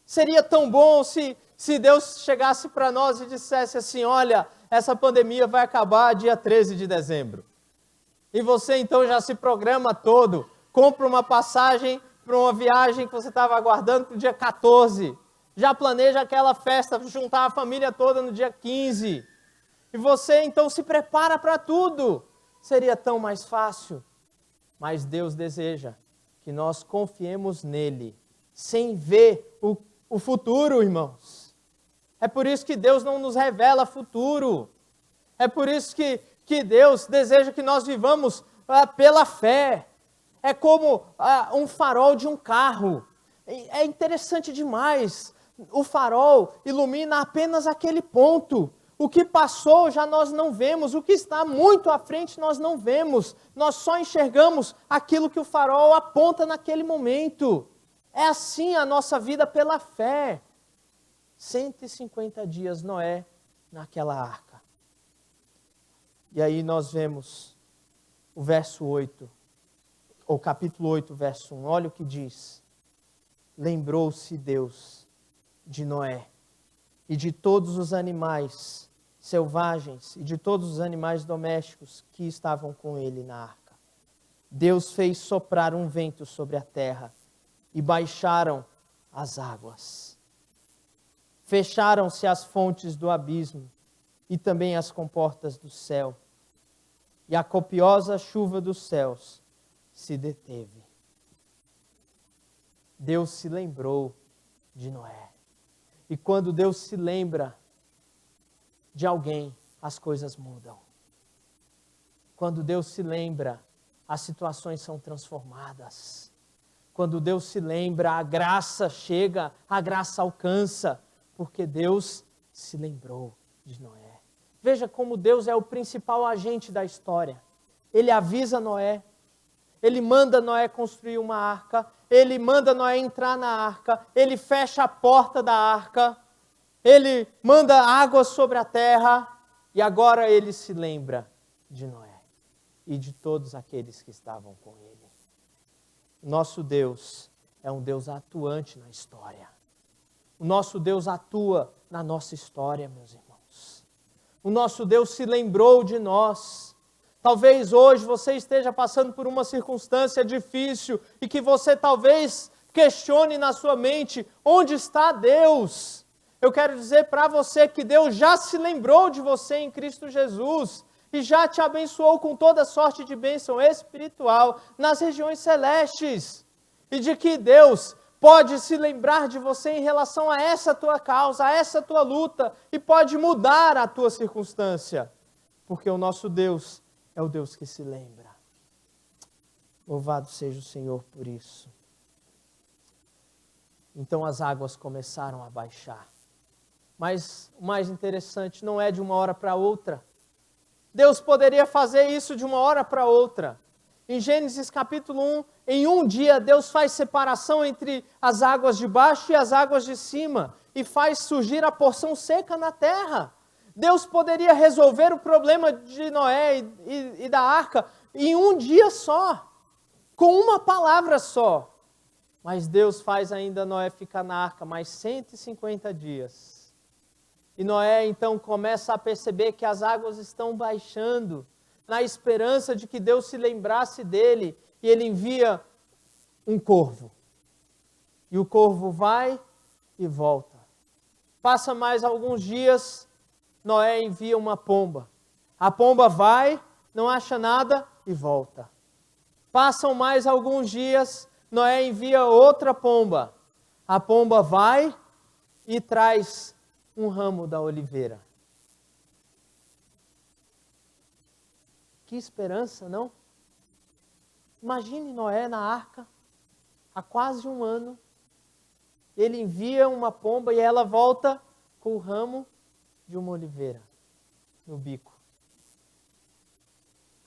A: Seria tão bom se Deus chegasse para nós e dissesse assim, olha, essa pandemia vai acabar dia 13 de dezembro. E você então já se programa todo, compra uma passagem para uma viagem que você estava aguardando para o dia 14. Já planeja aquela festa, juntar a família toda no dia 15. E você então se prepara para tudo. Seria tão mais fácil. Mas Deus deseja que nós confiemos nele, sem ver o futuro, irmãos. É por isso que Deus não nos revela futuro. É por isso que Deus deseja que nós vivamos pela fé. É como um farol de um carro. É interessante demais. O farol ilumina apenas aquele ponto. O que passou já nós não vemos. O que está muito à frente nós não vemos. Nós só enxergamos aquilo que o farol aponta naquele momento. É assim a nossa vida pela fé. 150 dias Noé naquela arca. E aí nós vemos o verso 8, ou capítulo 8, verso 1. Olha o que diz. Lembrou-se Deus de Noé e de todos os animais selvagens e de todos os animais domésticos que estavam com ele na arca. Deus fez soprar um vento sobre a terra e baixaram as águas. Fecharam-se as fontes do abismo e também as comportas do céu. E a copiosa chuva dos céus se deteve. Deus se lembrou de Noé. E quando Deus se lembra de alguém, as coisas mudam. Quando Deus se lembra, as situações são transformadas. Quando Deus se lembra, a graça chega, a graça alcança, porque Deus se lembrou de Noé. Veja como Deus é o principal agente da história. Ele avisa Noé, ele manda Noé construir uma arca, ele manda Noé entrar na arca, ele fecha a porta da arca, ele manda água sobre a terra, e agora ele se lembra de Noé e de todos aqueles que estavam com ele. Nosso Deus é um Deus atuante na história. O nosso Deus atua na nossa história, meus irmãos. O nosso Deus se lembrou de nós. Talvez hoje você esteja passando por uma circunstância difícil e que você talvez questione na sua mente, onde está Deus? Eu quero dizer para você que Deus já se lembrou de você em Cristo Jesus e já te abençoou com toda sorte de bênção espiritual nas regiões celestes. E de que Deus pode se lembrar de você em relação a essa tua causa, a essa tua luta, e pode mudar a tua circunstância. Porque o nosso Deus é o Deus que se lembra. Louvado seja o Senhor por isso. Então as águas começaram a baixar. Mas o mais interessante não é de uma hora para outra. Deus poderia fazer isso de uma hora para outra. Em Gênesis capítulo 1, em um dia Deus faz separação entre as águas de baixo e as águas de cima e faz surgir a porção seca na terra. Deus poderia resolver o problema de Noé e da arca em um dia só, com uma palavra só. Mas Deus faz ainda Noé ficar na arca mais 150 dias. E Noé então começa a perceber que as águas estão baixando, na esperança de que Deus se lembrasse dele, e ele envia um corvo. E o corvo vai e volta. Passa mais alguns dias, Noé envia uma pomba. A pomba vai, não acha nada e volta. Passam mais alguns dias, Noé envia outra pomba. A pomba vai e traz um ramo da oliveira. Que esperança, não? Imagine Noé na arca, há quase um ano. Ele envia uma pomba e ela volta com o ramo de uma oliveira no bico.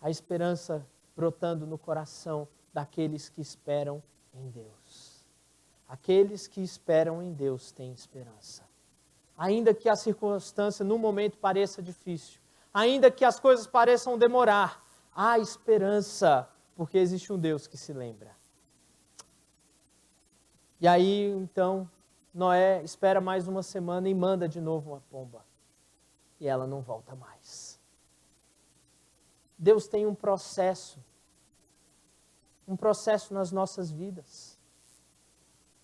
A: A esperança brotando no coração daqueles que esperam em Deus. Aqueles que esperam em Deus têm esperança. Ainda que a circunstância no momento pareça difícil, ainda que as coisas pareçam demorar, há esperança, porque existe um Deus que se lembra. E aí, então, Noé espera mais uma semana e manda de novo uma pomba. E ela não volta mais. Deus tem um processo nas nossas vidas.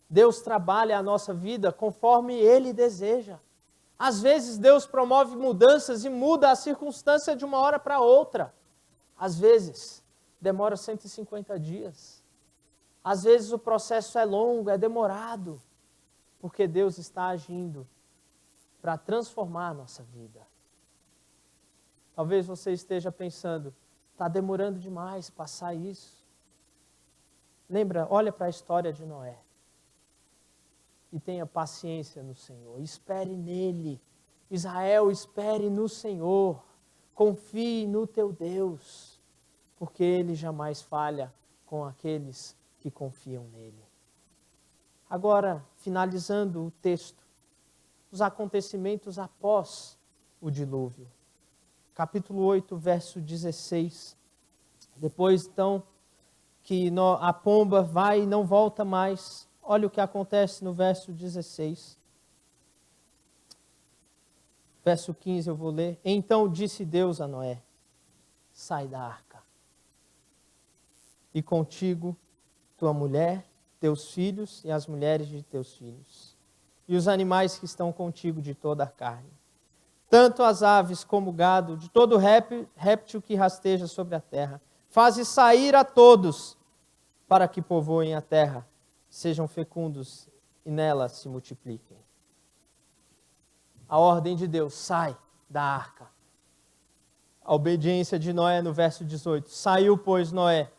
A: Deus trabalha a nossa vida conforme Ele deseja. Às vezes Deus promove mudanças e muda a circunstância de uma hora para outra. Às vezes demora 150 dias. Às vezes o processo é longo, é demorado, porque Deus está agindo para transformar a nossa vida. Talvez você esteja pensando, está demorando demais passar isso. Lembra, olha para a história de Noé. E tenha paciência no Senhor, espere nele. Israel, espere no Senhor, confie no teu Deus, porque Ele jamais falha com aqueles que confiam nele. Agora, finalizando o texto, os acontecimentos após o dilúvio. Capítulo 8, verso 16. Depois, então, que a pomba vai e não volta mais. Olha o que acontece no verso 16. Verso 15 eu vou ler. Então disse Deus a Noé, sai da arca. E contigo tua mulher, teus filhos e as mulheres de teus filhos. E os animais que estão contigo de toda a carne. Tanto as aves como o gado, de todo réptil que rasteja sobre a terra. Faze sair a todos, para que povoem a terra, sejam fecundos e nela se multipliquem. A ordem de Deus, sai da arca. A obediência de Noé no verso 18. Saiu, pois, Noé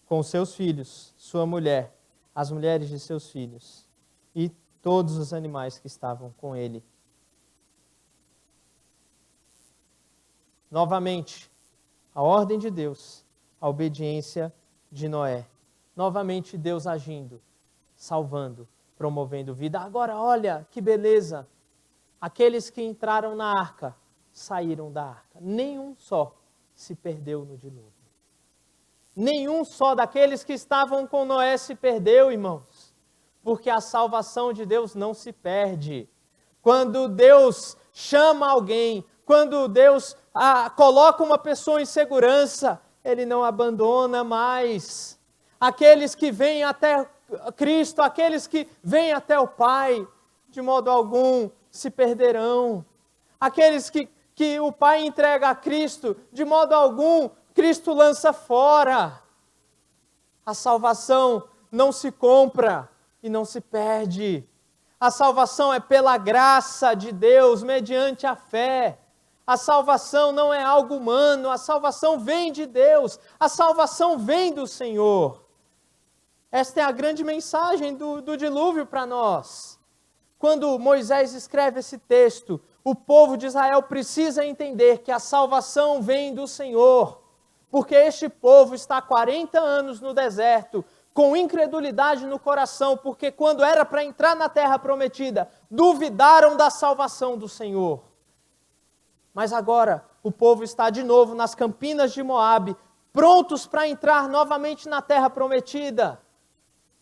A: com seus filhos, sua mulher, as mulheres de seus filhos e todos os animais que estavam com ele. Novamente, a ordem de Deus, a obediência de Noé. Novamente Deus agindo, salvando, promovendo vida. Agora olha que beleza, aqueles que entraram na arca, saíram da arca. Nenhum só se perdeu no dilúvio. Nenhum só daqueles que estavam com Noé se perdeu, irmãos. Porque a salvação de Deus não se perde. Quando Deus chama alguém, quando Deus coloca uma pessoa em segurança, Ele não abandona mais. Aqueles que vêm até Cristo, aqueles que vêm até o Pai, de modo algum se perderão. Aqueles que o Pai entrega a Cristo, de modo algum, Cristo lança fora. A salvação não se compra e não se perde. A salvação é pela graça de Deus, mediante a fé. A salvação não é algo humano, a salvação vem de Deus, a salvação vem do Senhor. Esta é a grande mensagem do dilúvio para nós. Quando Moisés escreve esse texto, o povo de Israel precisa entender que a salvação vem do Senhor. Porque este povo está há 40 anos no deserto, com incredulidade no coração, porque quando era para entrar na terra prometida, duvidaram da salvação do Senhor. Mas agora o povo está de novo nas campinas de Moabe, prontos para entrar novamente na terra prometida.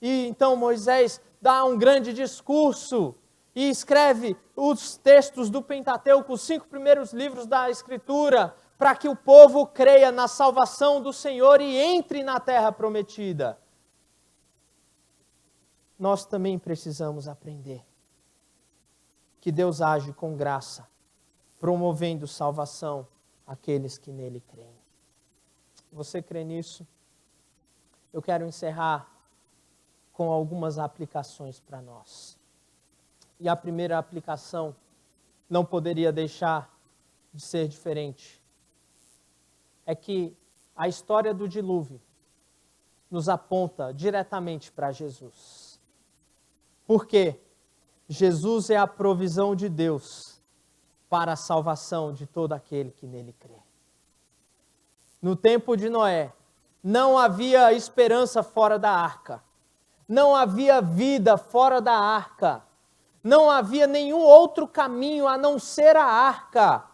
A: E então Moisés dá um grande discurso e escreve os textos do Pentateuco, os 5 primeiros livros da Escritura, para que o povo creia na salvação do Senhor e entre na terra prometida. Nós também precisamos aprender que Deus age com graça, promovendo salvação àqueles que nele creem. Você crê nisso? Eu quero encerrar com algumas aplicações para nós. E a primeira aplicação não poderia deixar de ser diferente. É que a história do dilúvio nos aponta diretamente para Jesus. Por quê? Jesus é a provisão de Deus para a salvação de todo aquele que nele crê. No tempo de Noé, não havia esperança fora da arca. Não havia vida fora da arca. Não havia nenhum outro caminho a não ser a arca.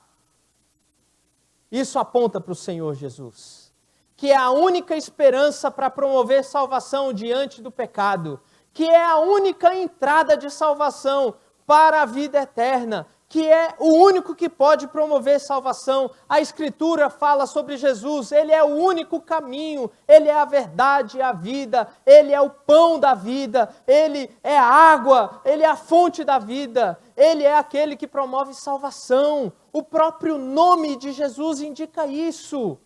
A: Isso aponta para o Senhor Jesus, que é a única esperança para promover salvação diante do pecado, que é a única entrada de salvação para a vida eterna, que é o único que pode promover salvação. A Escritura fala sobre Jesus, Ele é o único caminho, Ele é a verdade e a vida, Ele é o pão da vida, Ele é a água, Ele é a fonte da vida, Ele é aquele que promove salvação. O próprio nome de Jesus indica isso.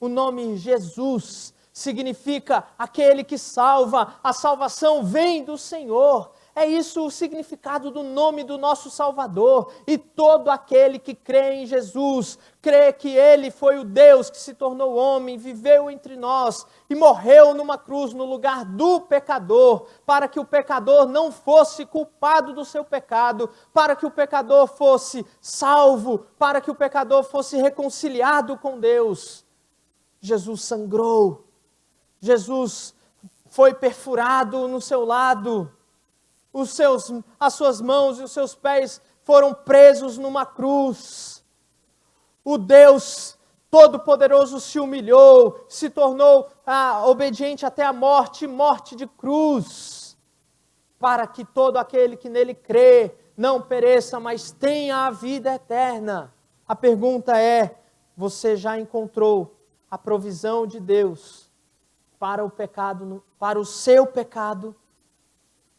A: O nome Jesus significa aquele que salva, a salvação vem do Senhor. É isso o significado do nome do nosso Salvador. E todo aquele que crê em Jesus, crê que Ele foi o Deus que se tornou homem, viveu entre nós e morreu numa cruz no lugar do pecador, para que o pecador não fosse culpado do seu pecado, para que o pecador fosse salvo, para que o pecador fosse reconciliado com Deus. Jesus sangrou, Jesus foi perfurado no seu lado, as suas mãos e os seus pés foram presos numa cruz. O Deus Todo-Poderoso se humilhou, se tornou obediente até a morte, morte de cruz, para que todo aquele que nele crê não pereça, mas tenha a vida eterna. A pergunta é: você já encontrou a provisão de Deus para o pecado, para o seu pecado?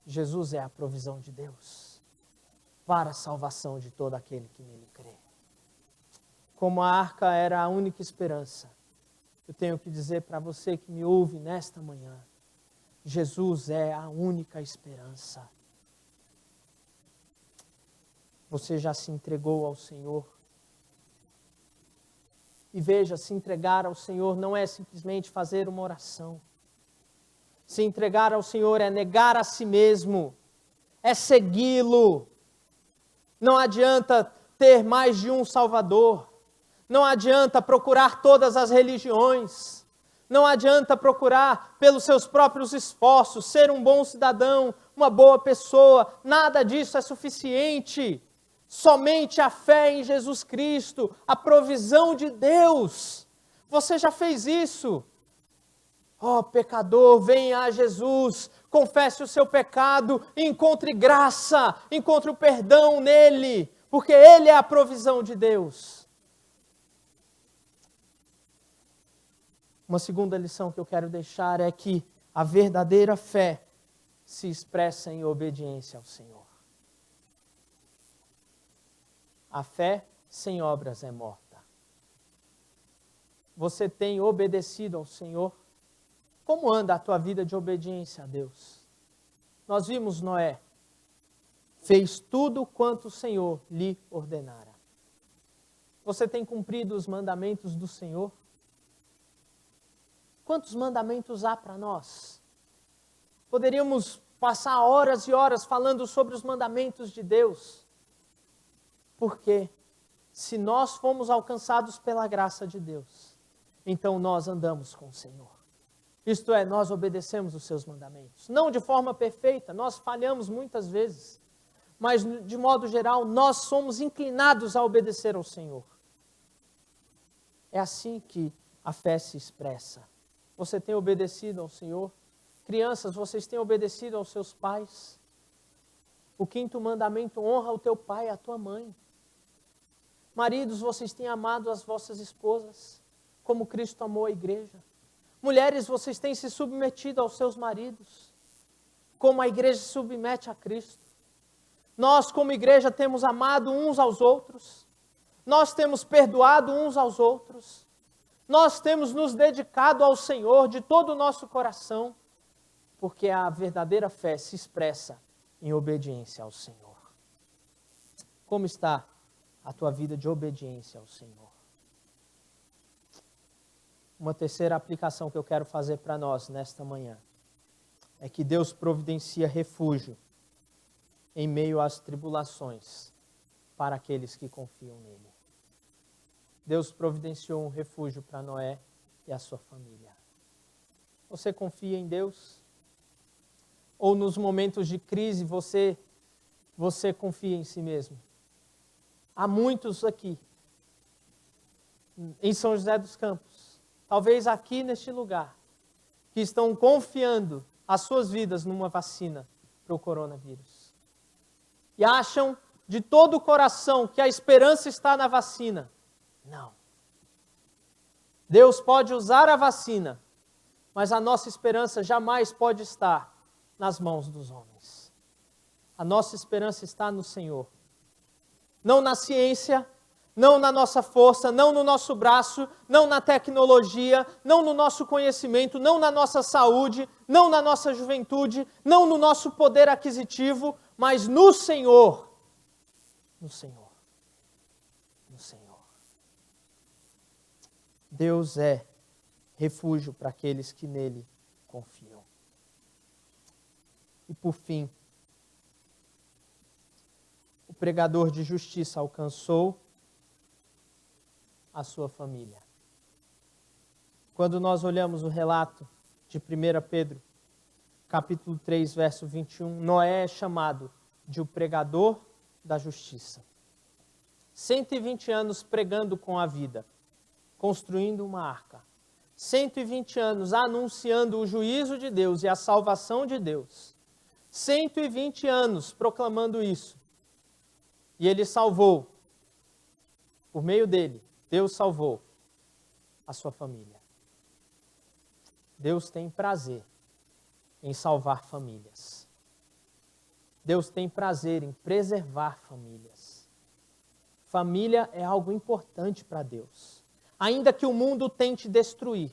A: Jesus é a provisão de Deus para a salvação de todo aquele que nele crê. Como a arca era a única esperança, eu tenho que dizer para você que me ouve nesta manhã, Jesus é a única esperança. Você já se entregou ao Senhor? E veja, se entregar ao Senhor não é simplesmente fazer uma oração. Se entregar ao Senhor é negar a si mesmo, é segui-lo. Não adianta ter mais de um Salvador, não adianta procurar todas as religiões, não adianta procurar pelos seus próprios esforços, ser um bom cidadão, uma boa pessoa, nada disso é suficiente. Somente a fé em Jesus Cristo, a provisão de Deus. Você já fez isso? Ó pecador, venha a Jesus, confesse o seu pecado, encontre graça, encontre o perdão nele, porque Ele é a provisão de Deus. Uma segunda lição que eu quero deixar é que a verdadeira fé se expressa em obediência ao Senhor. A fé sem obras é morta. Você tem obedecido ao Senhor? Como anda a tua vida de obediência a Deus? Nós vimos Noé. Fez tudo quanto o Senhor lhe ordenara. Você tem cumprido os mandamentos do Senhor? Quantos mandamentos há para nós? Poderíamos passar horas e horas falando sobre os mandamentos de Deus. Porque se nós fomos alcançados pela graça de Deus, então nós andamos com o Senhor. Isto é, nós obedecemos os seus mandamentos. Não de forma perfeita, nós falhamos muitas vezes. Mas, de modo geral, nós somos inclinados a obedecer ao Senhor. É assim que a fé se expressa. Você tem obedecido ao Senhor? Crianças, vocês têm obedecido aos seus pais? O 5º mandamento: honra o teu pai e a tua mãe. Maridos, vocês têm amado as vossas esposas, como Cristo amou a igreja. Mulheres, vocês têm se submetido aos seus maridos, como a igreja se submete a Cristo. Nós, como igreja, temos amado uns aos outros. Nós temos perdoado uns aos outros. Nós temos nos dedicado ao Senhor de todo o nosso coração, porque a verdadeira fé se expressa em obediência ao Senhor. Como está a tua vida de obediência ao Senhor? Uma terceira aplicação que eu quero fazer para nós nesta manhã é que Deus providencia refúgio em meio às tribulações para aqueles que confiam nele. Deus providenciou um refúgio para Noé e a sua família. Você confia em Deus? Ou nos momentos de crise você confia em si mesmo? Há muitos aqui, em São José dos Campos, talvez aqui neste lugar, que estão confiando as suas vidas numa vacina para o coronavírus. E acham de todo o coração que a esperança está na vacina. Não. Deus pode usar a vacina, mas a nossa esperança jamais pode estar nas mãos dos homens. A nossa esperança está no Senhor. Não na ciência, não na nossa força, não no nosso braço, não na tecnologia, não no nosso conhecimento, não na nossa saúde, não na nossa juventude, não no nosso poder aquisitivo, mas no Senhor. No Senhor. No Senhor. Deus é refúgio para aqueles que nele confiam. E por fim, o pregador de justiça alcançou a sua família. Quando nós olhamos o relato de 1 Pedro, capítulo 3, verso 21, Noé é chamado de o pregador da justiça. 120 anos pregando com a vida, construindo uma arca. 120 anos anunciando o juízo de Deus e a salvação de Deus. 120 anos proclamando isso. E ele salvou, por meio dele, Deus salvou a sua família. Deus tem prazer em salvar famílias. Deus tem prazer em preservar famílias. Família é algo importante para Deus. Ainda que o mundo tente destruir,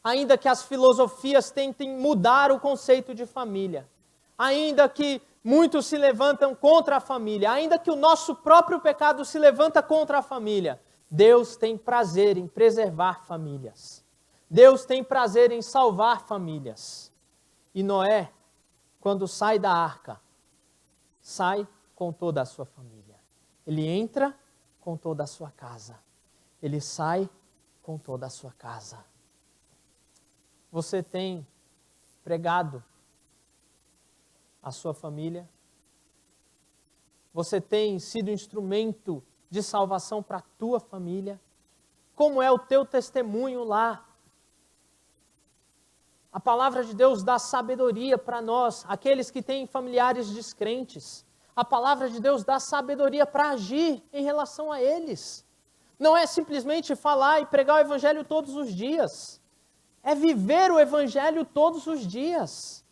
A: ainda que as filosofias tentem mudar o conceito de família, ainda que muitos se levantam contra a família, ainda que o nosso próprio pecado se levanta contra a família, Deus tem prazer em preservar famílias. Deus tem prazer em salvar famílias. E Noé, quando sai da arca, sai com toda a sua família. Ele entra com toda a sua casa. Ele sai com toda a sua casa. Você tem pregado a sua família? Você tem sido instrumento de salvação para a tua família? Como é o teu testemunho lá? A palavra de Deus dá sabedoria para nós, aqueles que têm familiares descrentes. A palavra de Deus dá sabedoria para agir em relação a eles. Não é simplesmente falar e pregar o evangelho todos os dias. É viver o evangelho todos os dias.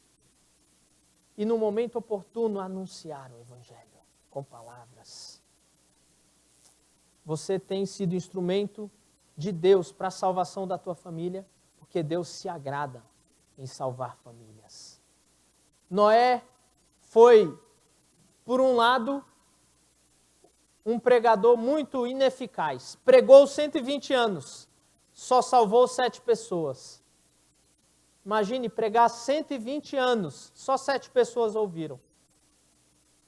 A: E no momento oportuno anunciar o evangelho com palavras. Você tem sido instrumento de Deus para a salvação da tua família, porque Deus se agrada em salvar famílias. Noé foi, por um lado, um pregador muito ineficaz. Pregou 120 anos, só salvou 7 pessoas. Imagine pregar 120 anos, só 7 pessoas ouviram.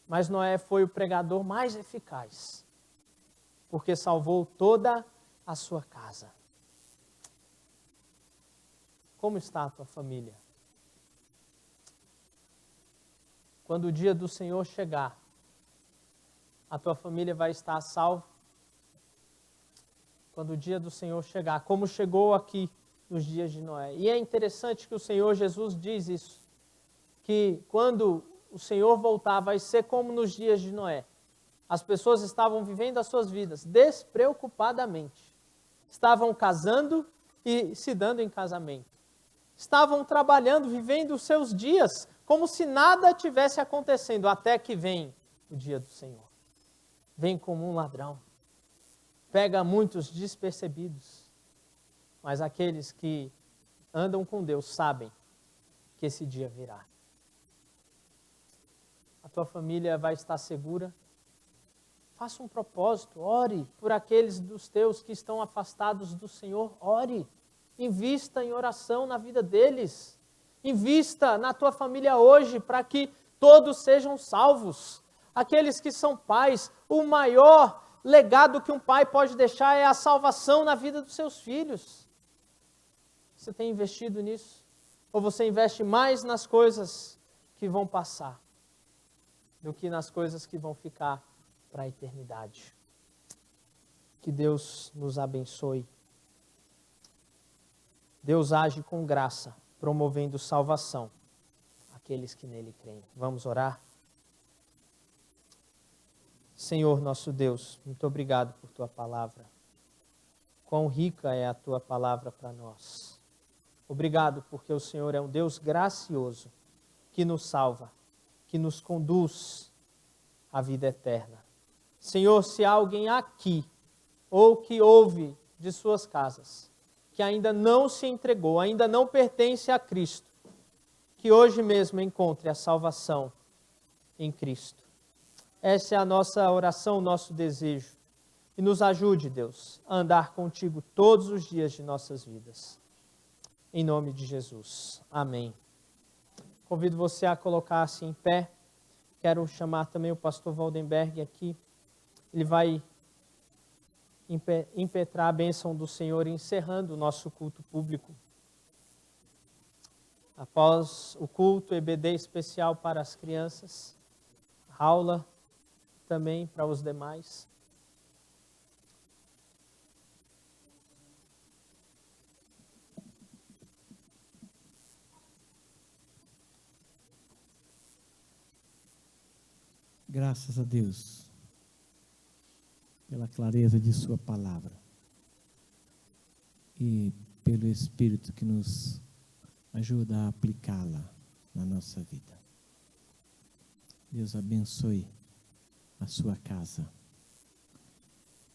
A: Mas Noé foi o pregador mais eficaz, porque salvou toda a sua casa. Como está a tua família? Quando o dia do Senhor chegar, a tua família vai estar a salvo? Quando o dia do Senhor chegar, como chegou aqui nos dias de Noé. E é interessante que o Senhor Jesus diz isso, que quando o Senhor voltar, vai ser como nos dias de Noé. As pessoas estavam vivendo as suas vidas despreocupadamente. Estavam casando e se dando em casamento. Estavam trabalhando, vivendo os seus dias, como se nada tivesse acontecendo, até que vem o dia do Senhor. Vem como um ladrão. Pega muitos despercebidos. mas aqueles que andam com Deus sabem que esse dia virá. A tua família vai estar segura. Faça um propósito, ore por aqueles dos teus que estão afastados do Senhor, ore. Invista em oração na vida deles. Invista na tua família hoje para que todos sejam salvos. Aqueles que são pais, o maior legado que um pai pode deixar é a salvação na vida dos seus filhos. Você tem investido nisso? Ou você investe mais nas coisas que vão passar do que nas coisas que vão ficar para a eternidade? Que Deus nos abençoe. Deus age com graça, promovendo salvação àqueles que nele creem. Vamos orar? Senhor nosso Deus, muito obrigado por tua palavra. Quão rica é a tua palavra para nós. Obrigado porque o Senhor é um Deus gracioso, que nos salva, que nos conduz à vida eterna. Senhor, se há alguém aqui, ou que ouve de suas casas, que ainda não se entregou, ainda não pertence a Cristo, que hoje mesmo encontre a salvação em Cristo. Essa é a nossa oração, o nosso desejo. E nos ajude, Deus, a andar contigo todos os dias de nossas vidas. Em nome de Jesus. Amém. Convido você a colocar-se em pé. Quero chamar também o pastor Waldenberg aqui. Ele vai impetrar a bênção do Senhor, encerrando o nosso culto público. Após o culto, EBD especial para as crianças. Aula também para os demais.
E: Graças a Deus pela clareza de sua palavra e pelo Espírito que nos ajuda a aplicá-la na nossa vida. Deus abençoe a sua casa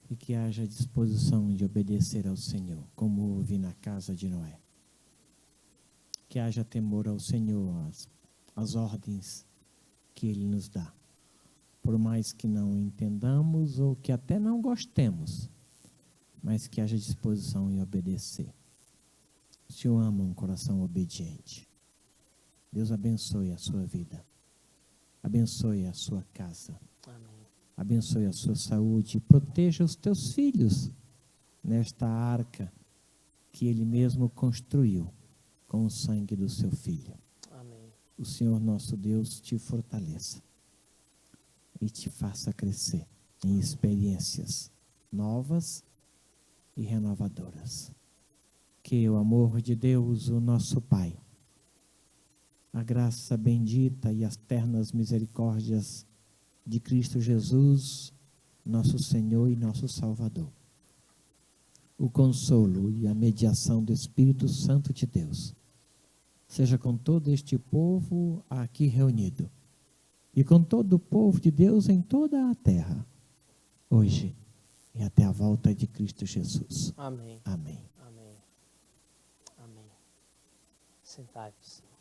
E: e que haja disposição de obedecer ao Senhor, como houve na casa de Noé. Que haja temor ao Senhor, as ordens que Ele nos dá. Por mais que não entendamos ou que até não gostemos, mas que haja disposição em obedecer. O Senhor ama um coração obediente. Deus abençoe a sua vida. Abençoe a sua casa.
A: Amém.
E: Abençoe a sua saúde. Proteja os teus filhos nesta arca que Ele mesmo construiu com o sangue do seu Filho.
A: Amém.
E: O Senhor nosso Deus te fortaleça e te faça crescer em experiências novas e renovadoras. Que o amor de Deus, o nosso Pai, a graça bendita e as ternas misericórdias de Cristo Jesus, nosso Senhor e nosso Salvador, o consolo e a mediação do Espírito Santo de Deus, seja com todo este povo aqui reunido, e com todo o povo de Deus em toda a terra, hoje e até a volta de Cristo Jesus.
A: Amém.
E: Amém.
A: Amém. Amém. Sentai-vos.